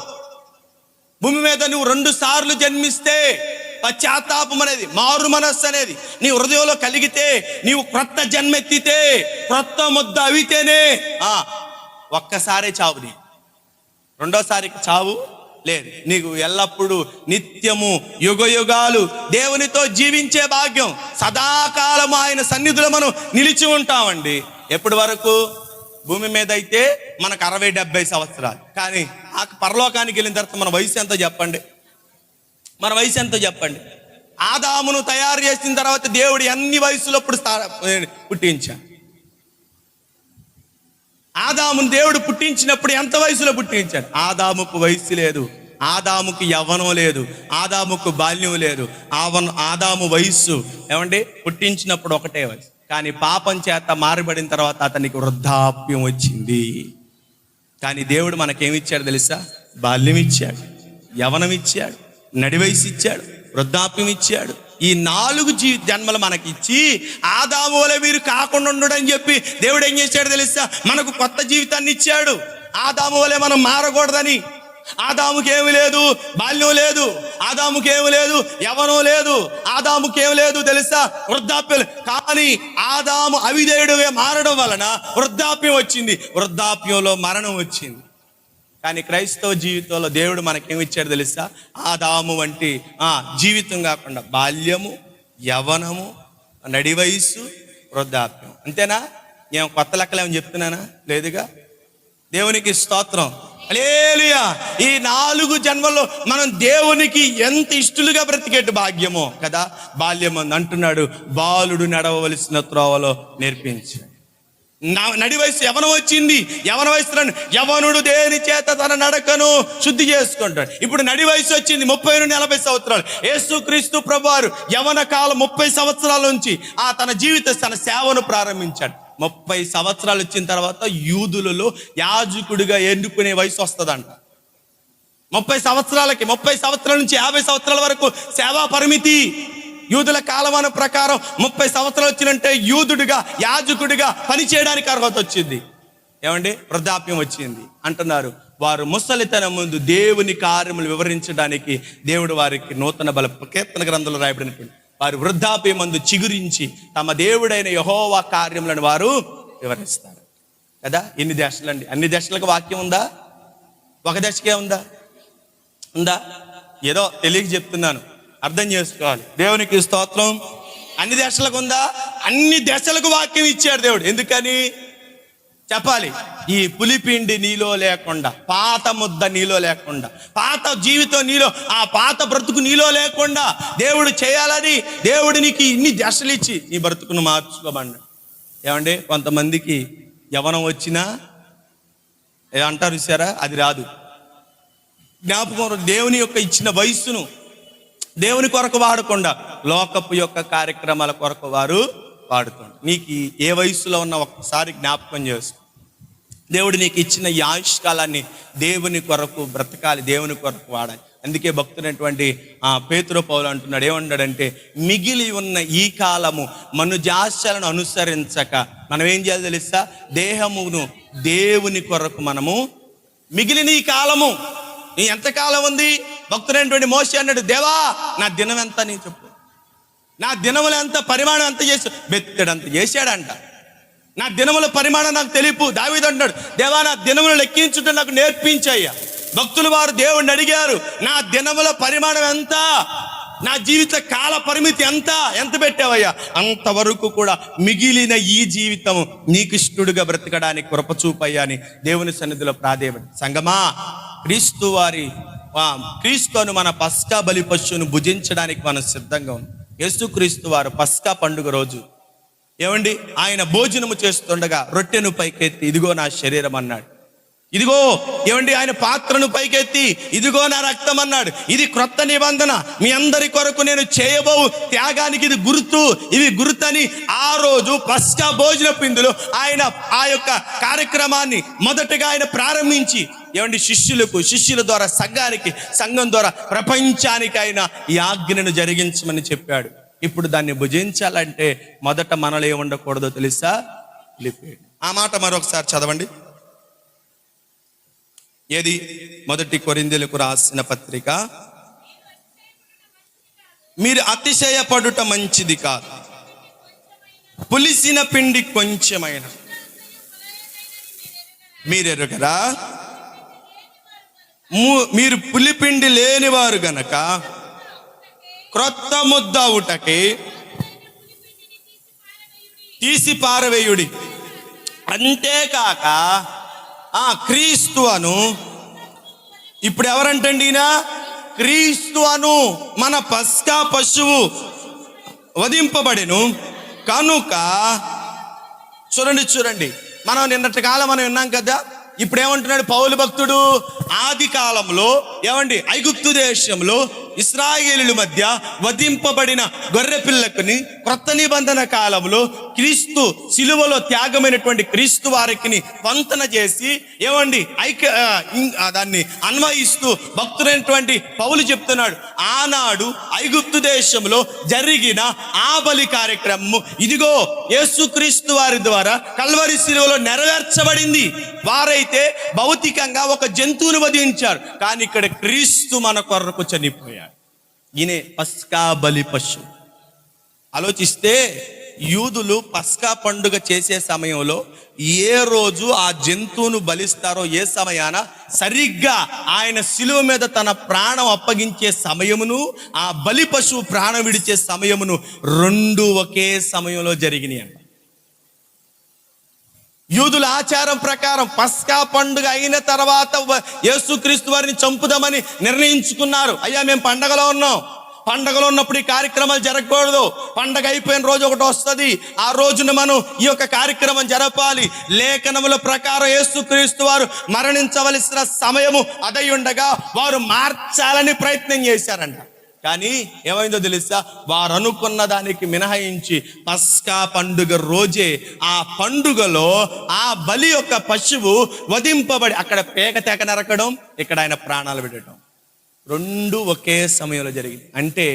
భూమి మీద నువ్వు 2 సార్లు జన్మిస్తే, పశ్చాత్తాపం అనేది, మారు మనస్సు అనేది నీ హృదయంలో కలిగితే, నీవు క్రొత్త జన్మెత్తితే, క్రొత్త ముద్ద అవితేనే ఒక్కసారే చావు. నీ రెండోసారికి చావు లేదు. నీకు ఎల్లప్పుడూ నిత్యము యుగయుగాలు దేవునితో జీవించే భాగ్యం. సదాకాలం ఆయన సన్నిధిలో మనం నిలిచి ఉంటామండి. ఎప్పటి వరకు? భూమి మీద అయితే మనకు 60-70 సంవత్సరాలు. కానీ ఆ పరలోకానికి వెళ్ళిన తర్వాత మన వయసు ఎంతో చెప్పండి? మన వయసు ఎంతో చెప్పండి? ఆదామును తయారు చేసిన తర్వాత దేవుడు ఎన్ని వయసులో పుట్టించాడు? ఆదామును దేవుడు పుట్టించినప్పుడు ఎంత వయసులో పుట్టించాడు? ఆదాముకు వయసు లేదు, ఆదాముకు యవ్వనం లేదు, ఆదాముకు బాల్యం లేదు. ఆదాము వయస్సు ఏమండి పుట్టించినప్పుడు ఒకటే వయసు. కానీ పాపం చేత మారబడిన తర్వాత అతనికి వృద్ధాప్యం వచ్చింది. కానీ దేవుడు మనకేమిచ్చాడు తెలుసా? బాల్యం ఇచ్చాడు, యవ్వనం ఇచ్చాడు, నడి వయసు ఇచ్చాడు, వృద్ధాప్యం ఇచ్చాడు. ఈ 4 జన్మలు మనకిచ్చి ఆదాము వలె మీరు కాకుండా ఉండడని చెప్పి దేవుడు ఏం చేశాడు తెలుసా? మనకు కొత్త జీవితాన్ని ఇచ్చాడు. ఆదాము వలె మనం మారకూడదని. ఆదాముకి ఏమి లేదు? బాల్యం లేదు. ఆదాముకి ఏమి లేదు? యవ్వనం లేదు. ఆదాముకి ఏమి లేదు తెలుసా? వృద్ధాప్యం. కానీ ఆదాము అవిధేయుడుగా మారడం వలన వృద్ధాప్యం వచ్చింది, వృద్ధాప్యంలో మరణం వచ్చింది. కానీ క్రైస్తవ జీవితంలో దేవుడు మనకేమిచ్చాడు తెలుసా? ఆదాము వంటి జీవితం కాకుండా బాల్యము, యవ్వనము, నడి వయస్సు, వృద్ధాప్యం. అంతేనా? నేను కొత్త లెక్కలేమని చెప్తున్నానా? లేదుగా. దేవునికి స్తోత్రం. హల్లెలూయా. ఈ 4 జన్మల్లో మనం దేవునికి ఎంత ఇష్టలుగా బ్రతికేట్టు భాగ్యమో కదా. బాల్యం అంటున్నాడు, బాలుడు నడవవలసిన త్రోవలో నేర్పించాడు. నడి వయసు యవనం వచ్చింది. యవన వయసు యవనుడు దేని చేత తన నడకను శుద్ధి చేసుకుంటాడు. ఇప్పుడు నడి వయసు వచ్చింది, 30-40 సంవత్సరాలు. యేసుక్రీస్తు ప్రభువారు యవన కాలం 30 సంవత్సరాల నుంచి తన తన సేవను ప్రారంభించాడు. 30 సంవత్సరాలు వచ్చిన తర్వాత యూదులలో యాజకుడిగా ఎన్నుకునే వయసు వస్తుందంట. 30 సంవత్సరాల నుంచి 50 సంవత్సరాల వరకు సేవా పరిమితి. యూదుల కాలమాన ప్రకారం 30 సంవత్సరాలు వచ్చినంటే యూదుడిగా, యాజకుడిగా పని చేయడానికి అర్హత వచ్చింది. ఏమండి? వృద్ధాప్యం వచ్చింది అంటున్నారు. వారు ముసలితనం ముందు దేవుని కార్యములు వివరించడానికి దేవుడు వారికి నూతన బల కీర్తన గ్రంథంలో రాయబడినటువంటి వారు వృద్ధాప్యం మందు చిగురించి తమ దేవుడైన యెహోవా కార్యములను వారు వివరిస్తారు కదా. ఎన్ని దశలండి? అన్ని దశలకు వాక్యం ఉందా? ఒక దశకే ఉందా? ఏదో తెలియక చెప్తున్నాను, అర్థం చేసుకోవాలి. దేవునికి స్తోత్రం. అన్ని దశలకు ఉందా? అన్ని దశలకు వాక్యం ఇచ్చాడు దేవుడు. ఎందుకని చెప్పాలి? ఈ పులిపిండి నీలో లేకుండా, పాత ముద్ద నీలో లేకుండా, పాత జీవితం నీలో, ఆ పాత బ్రతుకు నీలో లేకుండా దేవుడు చేయాలని దేవుడు నీకు ఇన్ని దశలు ఇచ్చి నీ బ్రతుకును మార్చుకోమన్నాడు. ఏమండి? కొంతమందికి యవ్వనం వచ్చినా అంటారు చూసారా, అది రాదు. జ్ఞాపకం దేవుని యొక్క ఇచ్చిన వయస్సును దేవుని కొరకు వాడకుండా లోకపు యొక్క కార్యక్రమాల కొరకు వారు వాడుతుంటారు. నీకు ఏ వయసులో ఉన్న ఒక్కసారి జ్ఞాపకం చేసుకో. దేవుడు నీకు ఇచ్చిన ఈ ఆయుష్కాలాన్ని దేవుని కొరకు బ్రతకాలి, దేవుని కొరకు వాడాలి. అందుకే భక్తుడైనటువంటి పేతురు పౌలు అంటున్నాడు, ఏమన్నాడంటే, మిగిలి ఉన్న ఈ కాలము మనుజాశలను అనుసరించక మనం ఏం చేయాలి తెలుసా? దేహమును దేవుని కొరకు మనము మిగిలిన ఈ కాలము, నీ ఎంతకాలం ఉంది? భక్తుడైనటువంటి మోషే అన్నాడు, దేవా నా దినం ఎంత నీ చెప్పు, నా దినములు ఎంత, పరిమాణం ఎంత చేసి బెత్తడంత చేశాడంట. నా దినముల పరిమాణం నాకు తెలుపు. దావీదు అంటున్నాడు, దేవా నా దినములు లెక్కించుట నాకు నేర్పించయ్యా. భక్తులు వారు దేవుణ్ణి అడిగారు, నా దినముల పరిమాణం ఎంత, నా జీవిత కాల పరిమితి ఎంత పెట్టావయ్యా? అంతవరకు కూడా మిగిలిన ఈ జీవితం నీకు ఇష్టడుగా బ్రతకడానికి కృప చూపయ్యా అని దేవుని సన్నిధిలో ప్రాధేయపడి. సంగమా, క్రీస్తును మన పస్కా బలి పశువును భుజించడానికి మనం సిద్ధంగా ఉన్నాం. యేసుక్రీస్తు వారు పస్కా పండుగ రోజు ఏమండి ఆయన భోజనము చేస్తుండగా రొట్టెను పైకెత్తి ఇదిగో నా శరీరం అన్నాడు. ఇదిగో ఏమండి ఆయన పాత్రను పైకెత్తి ఇదిగో నా రక్తం అన్నాడు. ఇది క్రొత్త నిబంధన, మీ అందరి కొరకు నేను చేయబో త్యాగానికి ఇది గుర్తు, ఇవి గుర్తని ఆ రోజు పస్కా భోజన పిందులో ఆయన ఆ యొక్క కార్యక్రమాన్ని మొదటగా ఆయన ప్రారంభించి ఏమండి శిష్యుల ద్వారా సంఘం ద్వారా ప్రపంచానికి ఆయన ఈ ఆజ్ఞను జరిగించమని చెప్పాడు. ఇప్పుడు దాన్ని భుజించాలంటే మొదట మనలో ఏముండకూడదో తెలుసా? లిపిడ్. ఆ మాట మరొకసారి చదవండి. ఏది? 1 కొరింథీయులకు రాసిన పత్రిక, మీరు అతిశయపడుట మంచిది కాదు, పులిసిన పిండి కొంచెమైన మీరెరుగరా, మీరు పులిపిండి లేనివారు గనక క్రొత్త ముద్ద అవుటకి తీసి పారవేయుడి. అంతేకాక క్రీస్తు అను, ఇప్పుడు ఎవరంటండి ఈయన? క్రీస్తు అను మన పస్కా పశువు వధింపబడెను కనుక. చూడండి మనం నిన్నటి కాలం మనం విన్నాం కదా. ఇప్పుడు ఏమంటున్నాడు పౌలు భక్తుడు? ఆది కాలంలో ఏమండి ఐగుప్తు దేశంలో ఇశ్రాయేలీయుల మధ్య వధింపబడిన గొర్రె పిల్లకుని క్రొత్త నిబంధన కాలంలో క్రీస్తు శిలువలో త్యాగమైనటువంటి క్రీస్తు వారికి వంతన చేసి ఏమండి దాన్ని అన్వయిస్తూ భక్తుడైనటువంటి పౌలు చెప్తున్నాడు, ఆనాడు ఐగుప్తు దేశంలో జరిగిన ఆ బలి కార్యక్రమము ఇదిగో యేసుక్రీస్తు వారి ద్వారా కల్వరి శిలువలో నెరవేర్చబడింది. వారైతే భౌతికంగా ఒక జంతువును వధించారు, కానీ ఇక్కడ క్రీస్తు మన కొరకు చనిపోయాడు. ఈయనే పస్కా బలి పశువు. ఆలోచిస్తే యూదులు పస్కా పండుగ చేసే సమయంలో ఏ రోజు ఆ జంతువును బలిస్తారో, ఏ సమయాన సరిగ్గా ఆయన శిలువ మీద తన ప్రాణం అప్పగించే సమయమును ఆ బలి పశువు ప్రాణం విడిచే సమయమును రెండు ఒకే సమయంలో జరిగినాయి అంట. యూదుల ఆచారం ప్రకారం పస్కా పండుగ అయిన తర్వాత యేసుక్రీస్తు వారిని చంపుదామని నిర్ణయించుకున్నారు. అయ్యా మేము పండగలో ఉన్నాం, పండగలో ఉన్నప్పుడు ఈ కార్యక్రమాలు జరగకూడదు, పండగ అయిపోయిన రోజు ఒకటి వస్తుంది, ఆ రోజున మనం ఈ యొక్క కార్యక్రమం జరపాలి. లేఖనముల ప్రకారం యేసుక్రీస్తు వారు మరణించవలసిన సమయము అదై ఉండగా వారు మార్చాలని ప్రయత్నం చేశారంట. కానీ ఏమైందో తెలుసా? వారు అనుకున్న దానికి మినహాయించి పస్కా పండుగ రోజే ఆ పండుగలో ఆ బలి యొక్క పశువు వధింపబడి అక్కడ పేక తెక నరకడం, ఇక్కడ ఆయన ప్రాణాలు పెట్టడం రెండు ఒకే సమయంలో జరిగింది. అంటే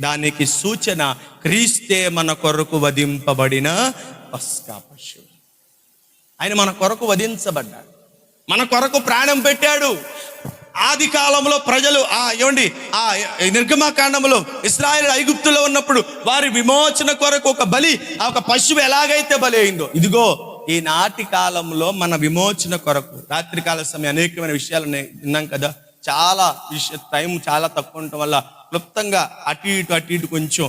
దానికి సూచన క్రీస్తే మన కొరకు వధింపబడిన పస్కా పశువు. ఆయన మన కొరకు వధించబడ్డాడు, మన కొరకు ప్రాణం పెట్టాడు. ఆది కాలంలో ప్రజలు నిర్గమకాండంలో ఇశ్రాయేలు ఐగుప్తులో ఉన్నప్పుడు వారి విమోచన కొరకు ఒక పశువు ఎలాగైతే బలి అయిందో, ఇదిగో ఈనాటి కాలంలో మన విమోచన కొరకు రాత్రికాల సమయం అనేకమైన విషయాలు విన్నాం కదా. టైం చాలా తక్కువ ఉండటం వల్ల క్లుప్తంగా అటు ఇటు కొంచెం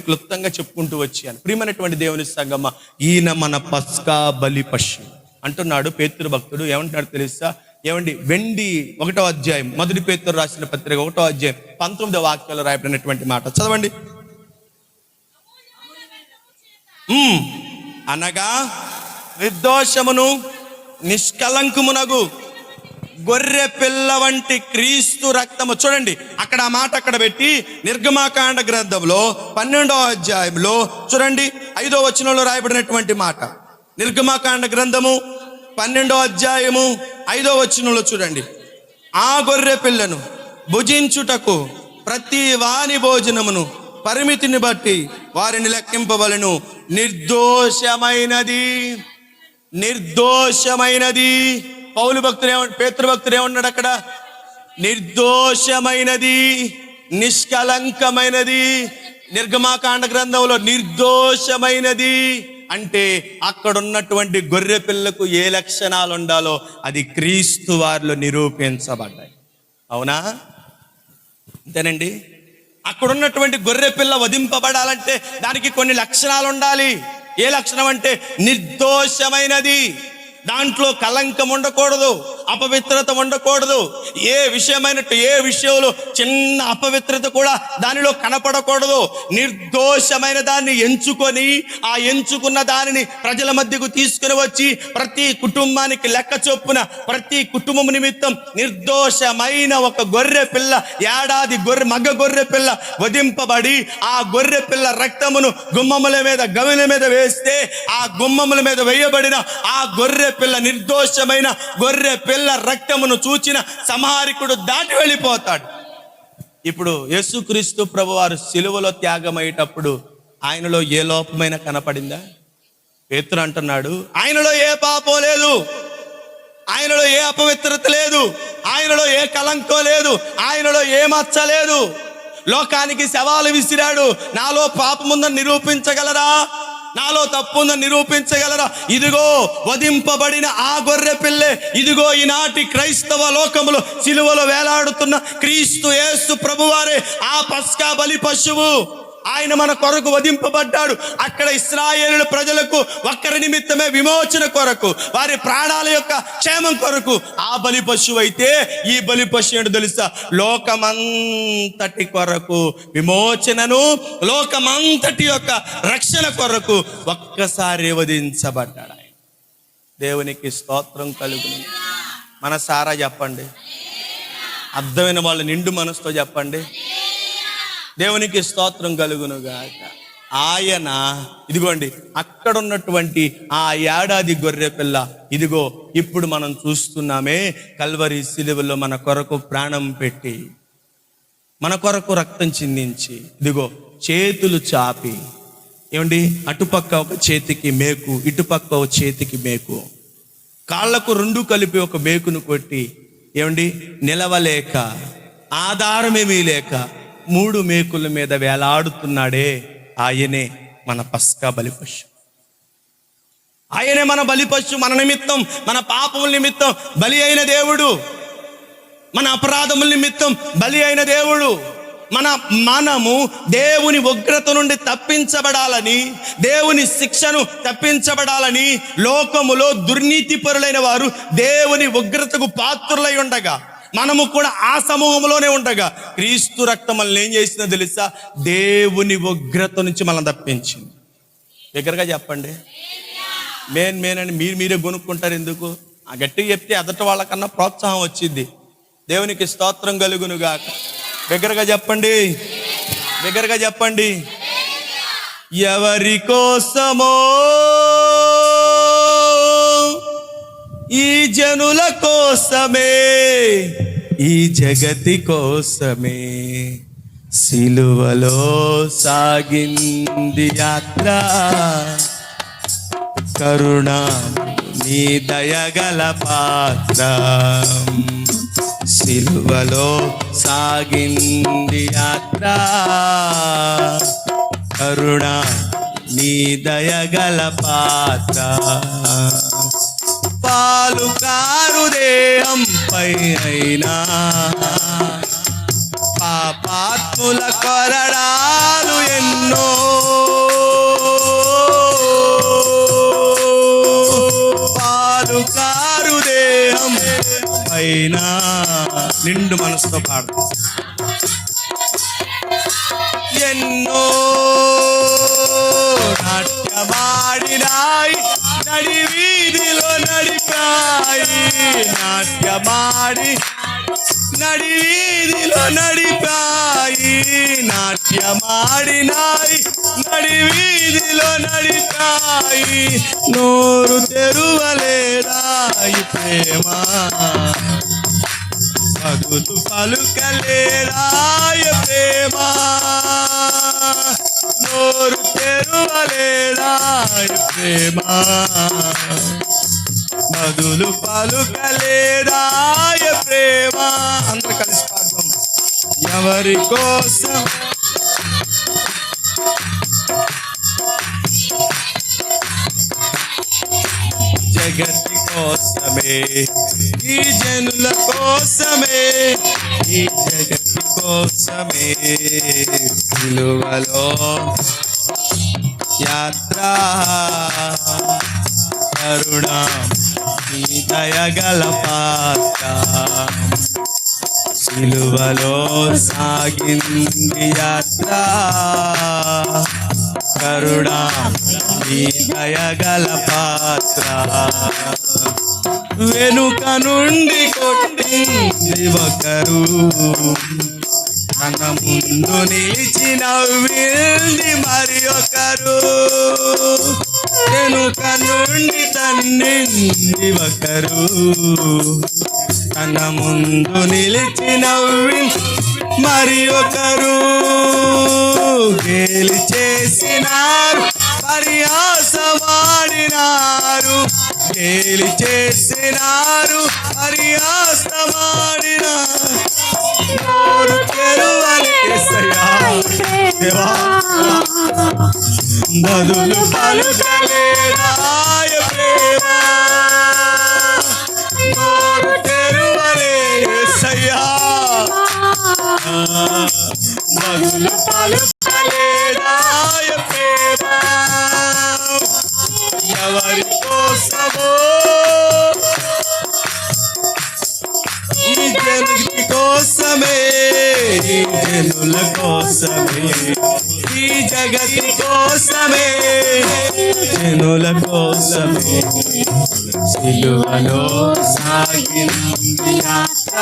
క్లుప్తంగా చెప్పుకుంటూ వచ్చాను. ప్రియమైనటువంటి దేవుని సంగమ, ఈయన మన పస్కా బలి పశువు అంటున్నాడు పేతురు భక్తుడు. ఏమంటున్నాడు తెలుసా? వెండి 1వ అధ్యాయం 1 పేతురు రాసిన పత్రిక 1వ అధ్యాయం 19వ వాక్యంలో రాయబడినటువంటి మాట చదవండి. అనగా నిర్దోషమును నిష్కలంకమునగు గొర్రె పిల్ల వంటి క్రీస్తు రక్తము. చూడండి అక్కడ ఆ మాట అక్కడ పెట్టి నిర్గమకాండ గ్రంథంలో 12వ అధ్యాయంలో చూడండి 5వ వచనంలో రాయబడినటువంటి మాట. నిర్గమకాండ గ్రంథము 12వ అధ్యాయము 5వ వచనంలో చూడండి, ఆ గొర్రె పిల్లను భుజించుటకు ప్రతి వాని భోజనమును పరిమితిని బట్టి వారిని లెక్కింపవలెను, నిర్దోషమైనది. పౌలు భక్తుడు పేతురు భక్తుడు ఏమన్నాడు అక్కడ? నిర్దోషమైనది, నిష్కలంకమైనది. నిర్గమకాండ గ్రంథంలో నిర్దోషమైనది అంటే అక్కడ ఉన్నటువంటి గొర్రె పిల్లకు ఏ లక్షణాలు ఉండాలో అది క్రీస్తు వారిలో నిరూపించబడ్డాయి. అవునా? అంతేనండి. అక్కడ ఉన్నటువంటి గొర్రె పిల్ల వధింపబడాలంటే దానికి కొన్ని లక్షణాలు ఉండాలి. ఏ లక్షణం అంటే నిర్దోషమైనది. దాంట్లో కలంకం ఉండకూడదు, అపవిత్రత ఉండకూడదు. ఏ విషయంలో చిన్న అపవిత్రత కూడా దానిలో కనపడకూడదు. నిర్దోషమైన దాన్ని ఎంచుకొని ఆ ఎంచుకున్న దానిని ప్రజల మధ్యకు తీసుకుని వచ్చి ప్రతి కుటుంబానికి లెక్క చొప్పున ప్రతి కుటుంబం నిమిత్తం నిర్దోషమైన ఒక గొర్రె పిల్ల, ఏడాది మగ గొర్రె పిల్ల వధింపబడి ఆ గొర్రె పిల్ల రక్తమును గుమ్మముల మీద గవిల మీద వేస్తే ఆ గుమ్మముల మీద వేయబడిన ఆ గొర్రె పిల్ల, నిర్దోషమైన గొర్రె పిల్ల రక్తమును చూచిన సంహారికుడు దాటి వెళ్ళిపోతాడు. ఇప్పుడు యేసుక్రీస్తు ప్రభువారు సిలువలో త్యాగమయ్యేటప్పుడు ఆయనలో ఏ లోపమైనా కనపడిందా? పేతురు అంటున్నాడు, ఆయనలో ఏ పాపం లేదు, ఆయనలో ఏ అపవిత్రత లేదు, ఆయనలో ఏ కలంకం లేదు, ఆయనలో ఏ మచ్చ లేదు. లోకానికి సవాలు విసిరాడు, నాలో పాపముందని నిరూపించగలరా, నాలో తప్పుందని నిరూపించగలరా? ఇదిగో వధింపబడిన ఆ గొర్రె పిల్లే, ఇదిగో ఈనాటి క్రైస్తవ లోకములో సిలువలో వేలాడుతున్న క్రీస్తు యేసు ప్రభువారే ఆ పస్కా బలి పశువు. ఆయన మన కొరకు వధింపబడ్డాడు. అక్కడ ఇశ్రాయేలు ప్రజలకు ఒక్కరి నిమిత్తమే విమోచన కొరకు, వారి ప్రాణాల యొక్క క్షేమం కొరకు ఆ బలి పశువు అయితే ఈ బలి పశువు ఏంటో తెలుసా? లోకమంతటి కొరకు విమోచనను, లోకమంతటి యొక్క రక్షణ కొరకు ఒక్కసారి వధించబడ్డాడు ఆయన. దేవునికి స్తోత్రం కలుగును. మనసారా చెప్పండి, అర్థమైన వాళ్ళు నిండు మనసుతో చెప్పండి, దేవునికి స్తోత్రం కలుగునుగాక. ఆయన ఇదిగోండి అక్కడ ఉన్నటువంటి ఆ ఏడాది గొర్రె పిల్ల, ఇదిగో ఇప్పుడు మనం చూస్తున్నామే కల్వరి సిలువలో మన కొరకు ప్రాణం పెట్టి, మన కొరకు రక్తం చిందించి, ఇదిగో చేతులు చాపి, ఏమండి అటుపక్క ఒక చేతికి మేకు, ఇటుపక్క ఒక చేతికి మేకు, కాళ్లకు రెండు కలిపి ఒక మేకును కొట్టి, ఏమండి నిలవలేక ఆధారమేమీ లేక 3 మేకుల మీద వేలాడుతున్నాడే, ఆయనే మన పస్కా బలిపశు. ఆయనే మన బలిపశు. మన నిమిత్తం, మన పాపముల నిమిత్తం బలి అయిన దేవుడు, మన అపరాధముల నిమిత్తం బలి అయిన దేవుడు. మనము దేవుని ఉగ్రత నుండి తప్పించబడాలని, దేవుని శిక్షను తప్పించబడాలని లోకములో దుర్నీతిపరులైన వారు దేవుని ఉగ్రతకు పాత్రులై ఉండగా, మనము కూడా ఆ సమూహంలోనే ఉండగా క్రీస్తు రక్తం మనల్ని ఏం చేసిందో తెలుసా? దేవుని ఉగ్రత నుంచి మనల్ని తప్పించింది. దగ్గరగా చెప్పండి, మేన్ అని మీరే కొనుక్కుంటారు ఎందుకు? ఆ గట్టిగా చెప్తే ఎదట వాళ్ళకన్నా ప్రోత్సాహం వచ్చింది. దేవునికి స్తోత్రం కలుగునుగాక. దగ్గరగా చెప్పండి, దగ్గరగా చెప్పండి. ఎవరి కోసమో ఈ జనుల కోసమే, ఈ జగతి కోసమే సిలువలో సాగింది యాత్ర. కరుణ నీ దయగల పాత్ర, సిలువలో సాగింది యాత్ర. కరుణ నీ దయగల పాత్ర, పాలు కారు దేహం పైనైనా పాపాత్ముల కొరడాలు ఎన్నో. పాలు కారు దేహం పైన నిండు మనసుతో పాడు. ఎన్నో నాట్యమాడినాయి, నడి వీధిలో నడిపాయి. నాట్యమాడి నడి వీధిలో నడిపాయి. నాట్యమాడినాయి, నడి వీధిలో నడిపాయి. నోరు తెరువలేదాయి ప్రేమ, పగులు పలుకలేదాయ ప్రేమ. నోరు తెరువలేదాయ ప్రేమ, మధులు పలుకలేదాయ ప్రేమ. అందరూ కలిసి పాడదాం. ఎవరి కోసం జగతి కోసమే, ఈ జనుల కోసమే, ఈ జగతి కోసమే సిలువలో యాత్ర. కరుణ నీ దయగల పాత్ర. సిలువలో సాగింది యాత్ర, కరుణామయుని దయగల పాత్ర. వెనుక నుండి కొట్టింది ఒకరు, తన ముందు నిలిచి నవ్వింది మరి ఒకరు. వెనుక నుండి తన్నింది ఒకరు, తన ముందు నిలిచి నవ్వింది మరి ఒకరు. గేలి చేసినారు, పరిహాసమాడినారు, గేలి చేసినారు, పరిహాసమాడినారు. నోరు తెరువని యేసయ్యా దేవా, బదులు పలుకలేనాయ ప్రేమ. నోరు తెరువని యేసయ్యా, బదులు పలుకలేనాయ ప్రేమ. ఎవరి కోసమో ఈ జగతి కోసమే, ఈ జనుల కోసమే, ఈ జగతి కోసమే, జనుల కోసమే. సిలువలో సాగింది యాత్ర,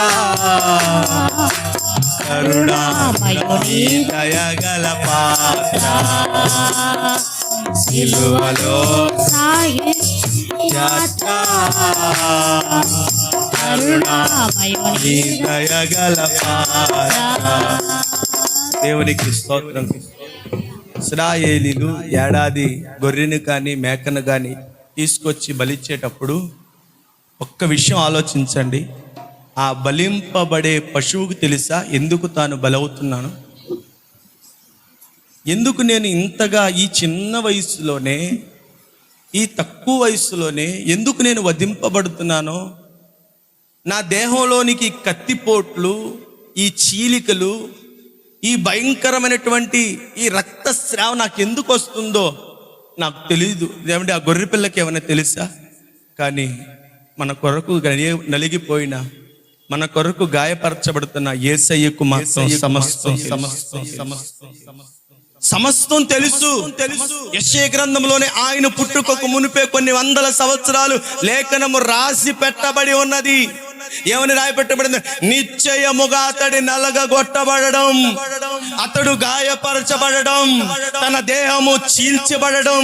కరుణామయుని దయగల పాత్ర. సిలువలో సాగింది యాత్ర, కరుణామయుని దయగల పాత్ర. దేవునికి స్తోత్రం. ఇశ్రాయేలీలు ఏడాది గొర్రెను కానీ మేకను కానీ తీసుకొచ్చి బలిచ్చేటప్పుడు ఒక్క విషయం ఆలోచించండి. ఆ బలింపబడే పశువుకు తెలుసా ఎందుకు తాను బలవుతున్నాను? ఎందుకు నేను ఇంతగా ఈ చిన్న వయసులోనే, ఈ తక్కువ వయసులోనే ఎందుకు నేను వధింపబడుతున్నానో? నా దేహంలోనికి కత్తిపోట్లు, ఈ చీలికలు, ఈ భయంకరమైనటువంటి ఈ రక్తస్రావం నాకు ఎందుకు వస్తుందో నాకు తెలియదు. ఏమంటే ఆ గొర్రె పిల్లకి ఏమైనా తెలుసా? కానీ మన కొరకు నలిగిపోయిన, మన కొరకు గాయపరచబడుతున్న యేసయ్యకు మాత్రం సమస్తం తెలుసు. యెషయా గ్రంథంలోనే ఆయన పుట్టుకకు మునిపే కొన్ని వందల సంవత్సరాలు లేఖనము రాసి పెట్టబడి ఉన్నది. ఏమని రాయపెట్టబడింది? నిశ్చయముగా అతడి నలగగొట్టబడడం, అతడు గాయపరచబడడం, తన దేహము చీల్చబడడం,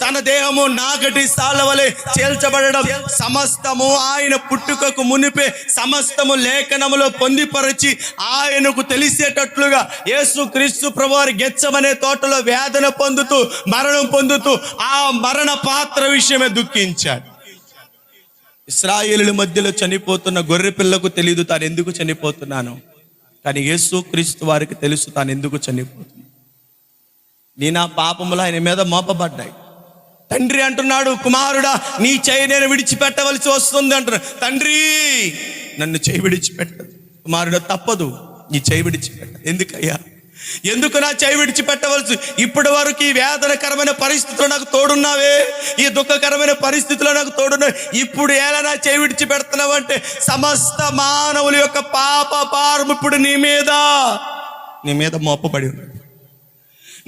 తన దేహము నాగటి సాలవలే చీల్చబడడం, సమస్తము ఆయన పుట్టుకకు మునిపే సమస్తము లేఖనములో పొందిపరచి ఆయనకు తెలిసేటట్లుగా యేసుక్రీస్తు ప్రభువారి గెత్సెమనే తోటలో వేదన పొందుతూ, మరణం పొందుతూ ఆ మరణ పాత్ర విషయమే దుఃఖించాడు. ఇశ్రాయేలుల మధ్యలో చనిపోతున్న గొర్రె పిల్లకు తెలియదు తాను ఎందుకు చనిపోతున్నాను, కానీ యేసుక్రీస్తు వారికి తెలుసు తాను ఎందుకు చనిపోతున్నాను. నీ నా పాపములు ఆయన మీద మోపబడ్డాయి. తండ్రి అంటున్నాడు, కుమారుడా నీ చేయి నేను విడిచిపెట్టవలసి వస్తుంది అంటున్నాడు. తండ్రి నన్ను చేయి విడిచిపెట్టదు. కుమారుడా తప్పదు, నీ చేయి విడిచిపెట్ట. ఎందుకయ్యా, ఎందుకు నా చేయి విడిచిపెట్టవలసి? ఇప్పటి వరకు ఈ వేదనకరమైన పరిస్థితుల్లో నాకు తోడున్నావే, ఈ దుఃఖకరమైన పరిస్థితుల్లో నాకు తోడున్నావు, ఇప్పుడు ఎలా నా చేయి విడిచిపెడుతున్నావు అంటే సమస్త మానవుల యొక్క పాప భారం ఇప్పుడు నీ మీద మోపబడి ఉంది.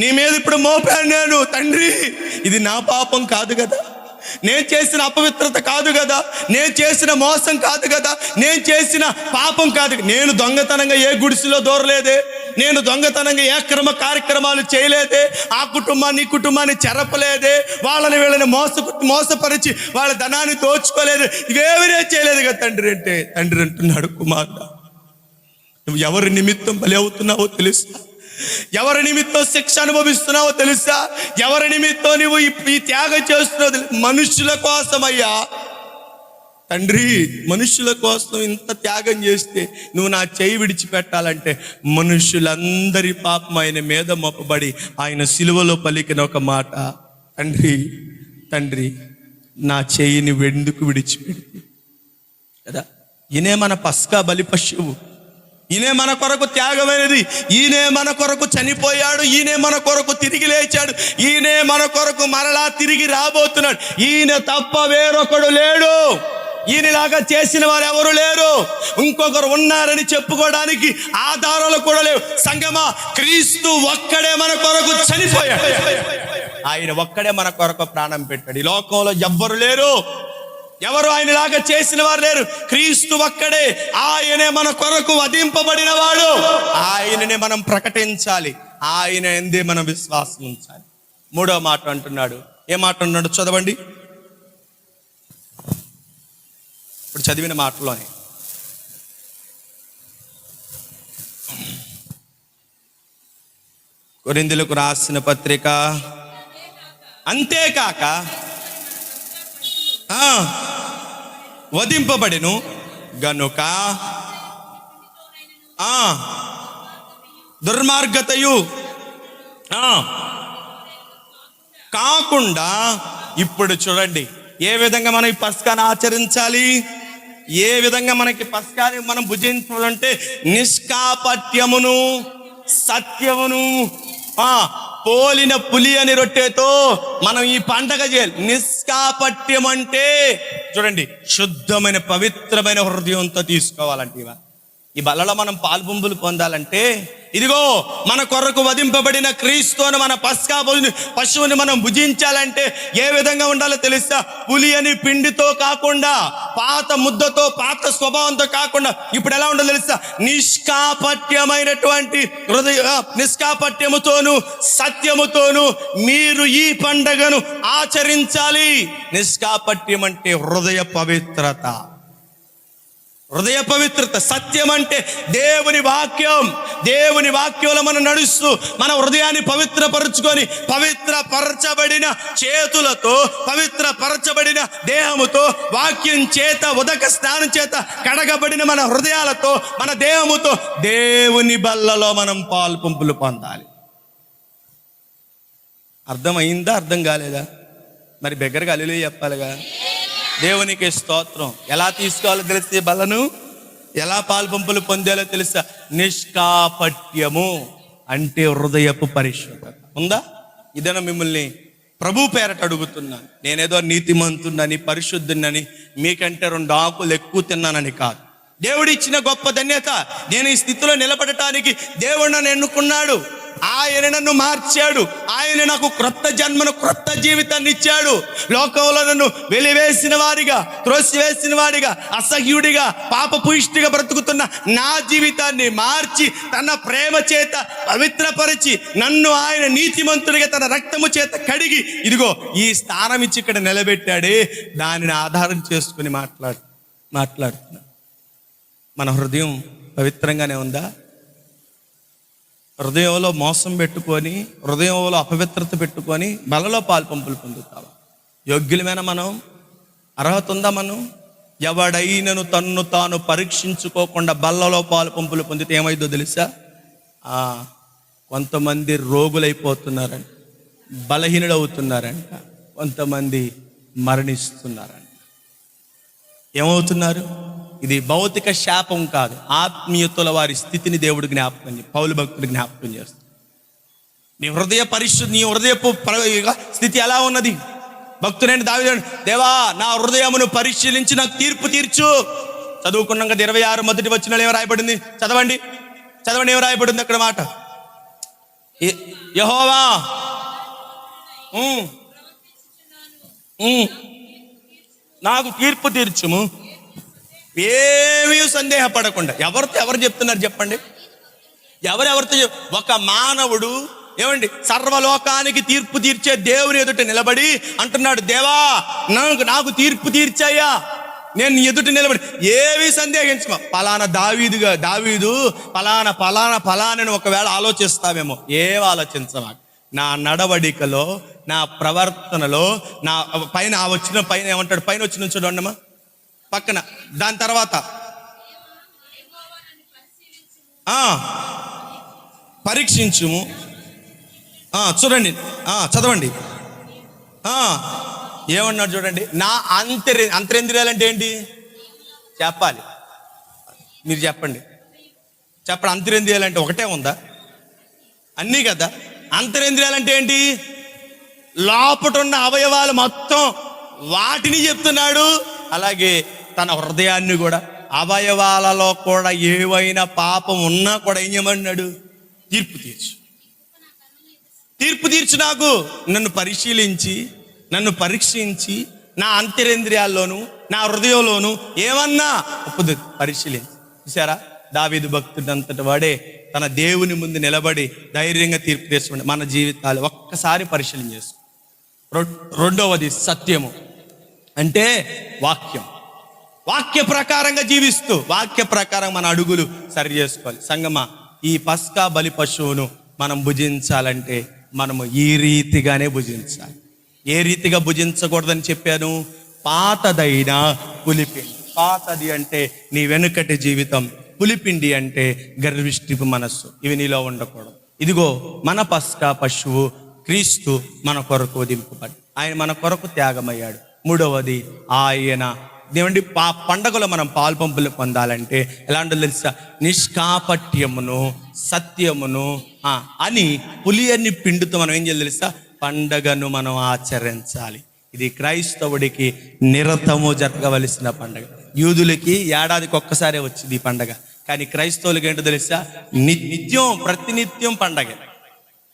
నీ మీద ఇప్పుడు మోపాను నేను. తండ్రి ఇది నా పాపం కాదు కదా, నేను చేసిన అపవిత్రత కాదు కదా, నేను చేసిన మోసం కాదు కదా, నేను చేసిన పాపం కాదు. నేను దొంగతనంగా ఏ గుడిసెలో దూరలేదే, నేను దొంగతనంగా ఏ అక్రమ కార్యక్రమాలు చేయలేదే, ఆ కుటుంబాన్ని ఈ కుటుంబాన్ని చెరపలేదే, వాళ్ళని వీళ్ళని మోసపరిచి వాళ్ళ ధనాన్ని దోచుకోలేదు, ఇవేవరే చేయలేదు కదా తండ్రి అంటే. తండ్రి అంటున్నాడు, కుమారుడా నువ్వు ఎవరి నిమిత్తం బలి అవుతున్నావో తెలుసా? ఎవరి నిమిత్తం శిక్ష అనుభవిస్తున్నావో తెలుసా? ఎవరి నిమిత్తం నువ్వు ఈ త్యాగం చేస్తున్నావు? మనుషుల కోసమయ్యా తండ్రి, మనుషుల కోసం ఇంత త్యాగం చేస్తే నువ్వు నా చేయి విడిచిపెట్టాలంటే మనుషులందరి పాపం ఆయన మీద మోపబడి ఆయన సిలువలో పలికిన ఒక మాట, తండ్రి నా చేయిని ఎందుకు విడిచిపెట్టి కదా. ఈయనే మన పస్కా బలి పశువు, ఈయనే మన కొరకు త్యాగమైనది, ఈయనే మన కొరకు చనిపోయాడు, ఈయనే మన కొరకు తిరిగి లేచాడు, ఈయనే మన కొరకు మరలా తిరిగి రాబోతున్నాడు. ఈయన తప్ప వేరొకడు లేడు. ఈయనలాగా చేసిన వారు ఎవరు లేరు, ఇంకొకరు ఉన్నారని చెప్పుకోవడానికి ఆధారాలు కూడా లేవు. సంగమా, క్రీస్తు ఒక్కడే మన కొరకు చనిపోయాడు. ఆయన ఒక్కడే మన కొరకు ప్రాణం పెట్టాడు. ఈ లోకంలో ఎవ్వరు లేరు, ఎవరు ఆయనలాగా చేసిన వారు లేరు. క్రీస్తు ఒక్కడే, ఆయనే మన కొరకు వధింపబడిన వాడు. ఆయననే మనం ప్రకటించాలి, ఆయన ఎందే మనం విశ్వాసం ఉంచాలి. మూడో మాట అంటున్నాడు. ఏ మాట అన్నాడు చదవండి. ఇప్పుడు చదివిన మాటలోనే కొరింథీయులకు రాసిన పత్రిక, అంతేకాక వధింపబడెను గనుక దుర్మార్గతయు కాకుండా. ఇప్పుడు చూడండి ఏ విధంగా మనం ఈ పస్కాను ఆచరించాలి, ఏ విధంగా మనకి పస్కాని మనం భుజించాలంటే నిష్కాపట్యమును సత్యమును పోలిన పులి అని రొట్టెతో మనం ఈ పండగ చేయాలి. నిష్కాపట్యం అంటే చూడండి, శుద్ధమైన పవిత్రమైన హృదయంతో తీసుకోవాలంటే ఈ బలలో మనం పాల్పొంపులు పొందాలంటే ఇదిగో మన కొరకు వధింపబడిన క్రీస్తుని మన పస్కా పశువుని మనం భుజించాలంటే ఏ విధంగా ఉండాలో తెలుసా? పులి అని పిండితో కాకుండా, పాత ముద్దతో, పాత స్వభావంతో కాకుండా ఇప్పుడు ఎలా ఉండాలో తెలుసా? నిష్కాపట్యమైనటువంటి నిష్కాపట్యముతోను సత్యముతోను మీరు ఈ పండగను ఆచరించాలి. నిష్కాపట్యం అంటే హృదయ పవిత్రత, హృదయ పవిత్రత. సత్యం అంటే దేవుని వాక్యం. దేవుని వాక్యంలో మనం నడుస్తూ మన హృదయాన్ని పవిత్రపరుచుకొని, పవిత్రపరచబడిన చేతులతో, పవిత్రపరచబడిన దేహముతో, వాక్యం చేత, ఉదక స్నానం చేత కడగబడిన మన హృదయాలతో, మన దేహముతో దేవుని బల్లలో మనం పాల్పొంపులు పొందాలి. అర్థమైందా? అర్థం కాలేదా? మరి బిగ్గరగా హల్లెలూయా చెప్పాలిగా. దేవునికి స్తోత్రం. ఎలా తీసుకోవాలో తెలిస్తే బలను, ఎలా పాల్పంపులు పొందాలో తెలుసా? నిష్కాపట్యము అంటే హృదయపు పరిశుద్ధత ఉందా? ఇదన మిమ్మల్ని ప్రభు పేరట అడుగుతున్నాను. నేనేదో నీతిమంతున్నని, పరిశుద్ధున్నని, మీకంటే 2 ఆకులు ఎక్కువ తిన్నానని కాదు. దేవుడిచ్చిన గొప్ప ధన్యత. నేను ఈ స్థితిలో నిలబడటానికి దేవుడు నన్ను ఎన్నుకున్నాడు. ఆయన నన్ను మార్చాడు. ఆయన నాకు క్రొత్త జన్మను, క్రొత్త జీవితాన్ని ఇచ్చాడు. లోకంలో నన్ను వెలివేసిన వాడిగా, త్రోసివేసిన వాడిగా, అసహ్యుడిగా, పాపపుష్టిగా బ్రతుకుతున్న నా జీవితాన్ని మార్చి తన ప్రేమ చేత పవిత్రపరిచి నన్ను ఆయన నీతిమంతుడిగా తన రక్తము చేత కడిగి ఇదిగో ఈ స్థానం ఇచ్చి ఇక్కడ నిలబెట్టాడే. దానిని ఆధారం చేసుకుని మాట్లాడుతున్నా. మన హృదయం పవిత్రంగానే ఉందా? హృదయంలో మోసం పెట్టుకొని, హృదయంలో అపవిత్రత పెట్టుకొని బలలో పాల్పంపులు పొందుతావా? యోగ్యులమైన మనం? అర్హత ఉందా మనం? ఎవడైనను తన్ను తాను పరీక్షించుకోకుండా బల్లలో పాల్పంపులు పొందితే ఏమైందో తెలుసా? కొంతమంది రోగులైపోతున్నారంట, బలహీనుడవుతున్నారంట, కొంతమంది మరణిస్తున్నారంట. ఏమవుతున్నారు? ఇది భౌతిక శాపం కాదు, ఆత్మీయతల వారి స్థితిని దేవుడు జ్ఞాపకం, పౌలు భక్తుడు జ్ఞాపకం చేస్తాడు. నీ హృదయ పరిశుద్ధి, నీ హృదయపు స్థితి ఎలా ఉన్నది? భక్తుడైన దావీదు, దేవా నా హృదయమును పరిశీలించి నాకు తీర్పు తీర్చు. చదువుకున్నాం కదా 26 మొదటి వచనంలో ఏం రాయబడింది? చదవండి ఏం రాయబడింది అక్కడ మాట? యెహోవా నాకు తీర్పు తీర్చుము. ఏమీ సందేహపడకుండా. ఎవరు చెప్తున్నారు చెప్పండి? ఎవరితో? ఒక మానవుడు ఏమండి సర్వలోకానికి తీర్పు తీర్చే దేవుని ఎదుట నిలబడి అంటున్నాడు, దేవా నాకు తీర్పు తీర్చాయ్యా, నేను ఎదుట నిలబడి. ఏవి సందేహించుకో. పలానా దావీదు పలానని ఒకవేళ ఆలోచిస్తావేమో. ఏం ఆలోచించమా. నా నడవడికలో, నా ప్రవర్తనలో, నా పైన వచ్చిన పైన ఏమంటాడు? పైన వచ్చి నుంచి చూడమ్మా పక్కన. దాని తర్వాత పరీక్షించుము. చూడండి, చదవండి. ఏమన్నాడు చూడండి. నా అంతరేంద్రియాలంటే ఏంటి చెప్పాలి? మీరు చెప్పండి. అంతరేంద్రియాలంటే ఒకటే ఉందా? అన్నీ కదా. అంతరేంద్రియాలంటే ఏంటి? లోపట ఉన్న అవయవాలు మొత్తం వాటిని చెప్తున్నాడు. అలాగే తన హృదయాన్ని కూడా, అవయవాలలో కూడా ఏవైనా పాపం ఉన్నా కూడా ఏం చేయమన్నాడు? తీర్పు తీర్చు. తీర్పు తీర్చు. నాకు నన్ను పరిశీలించి, నన్ను పరీక్షించి, నా అంతరేంద్రియాల్లోను నా హృదయంలోను ఏమన్నా పరిశీలించి. చూసారా, దావీదు భక్తుడు అంతటి వాడే తన దేవుని ముందు నిలబడి ధైర్యంగా తీర్పు తీర్చుకోండి. మన జీవితాలు ఒక్కసారి పరిశీలన చేసుకో. రెండవది సత్యము, అంటే వాక్యం. వాక్య ప్రకారంగా జీవిస్తూ వాక్య ప్రకారం మన అడుగులు సరి చేసుకోవాలి. సంగమా, ఈ పస్కా బలి పశువును మనం భుజించాలంటే మనము ఈ రీతిగానే భుజించాలి. ఏ రీతిగా భుజించకూడదని చెప్పాను? పాతదైన పులిపిండి. పాతది అంటే నీ వెనుకటి జీవితం, పులిపిండి అంటే గర్విష్టిపు మనస్సు. ఇవి నీలో ఉండకూడదు. ఇదిగో మన పస్కా పశువు క్రీస్తు మన కొరకు దింపబడి, ఆయన మన కొరకు త్యాగమయ్యాడు. మూడవది, ఆయన దేవుడి పండగలో మనం పాల్పంపులు పొందాలంటే ఎలాంటి తెలుసా? నిష్కాపట్యమును సత్యమును అని పులియన్ని పిండుతో మనం ఏం చేయాలి తెలుసా? పండగను మనం ఆచరించాలి. ఇది క్రైస్తవుడికి నిరతము జరగవలసిన పండగ. యూదులకి ఏడాదికి ఒక్కసారే వచ్చింది ఈ పండగ, కానీ క్రైస్తవులకి ఏంటో తెలుసా? నిత్యం, ప్రతినిత్యం పండగ.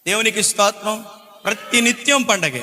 దేవునికి స్తోత్రం. ప్రతినిత్యం పండగే.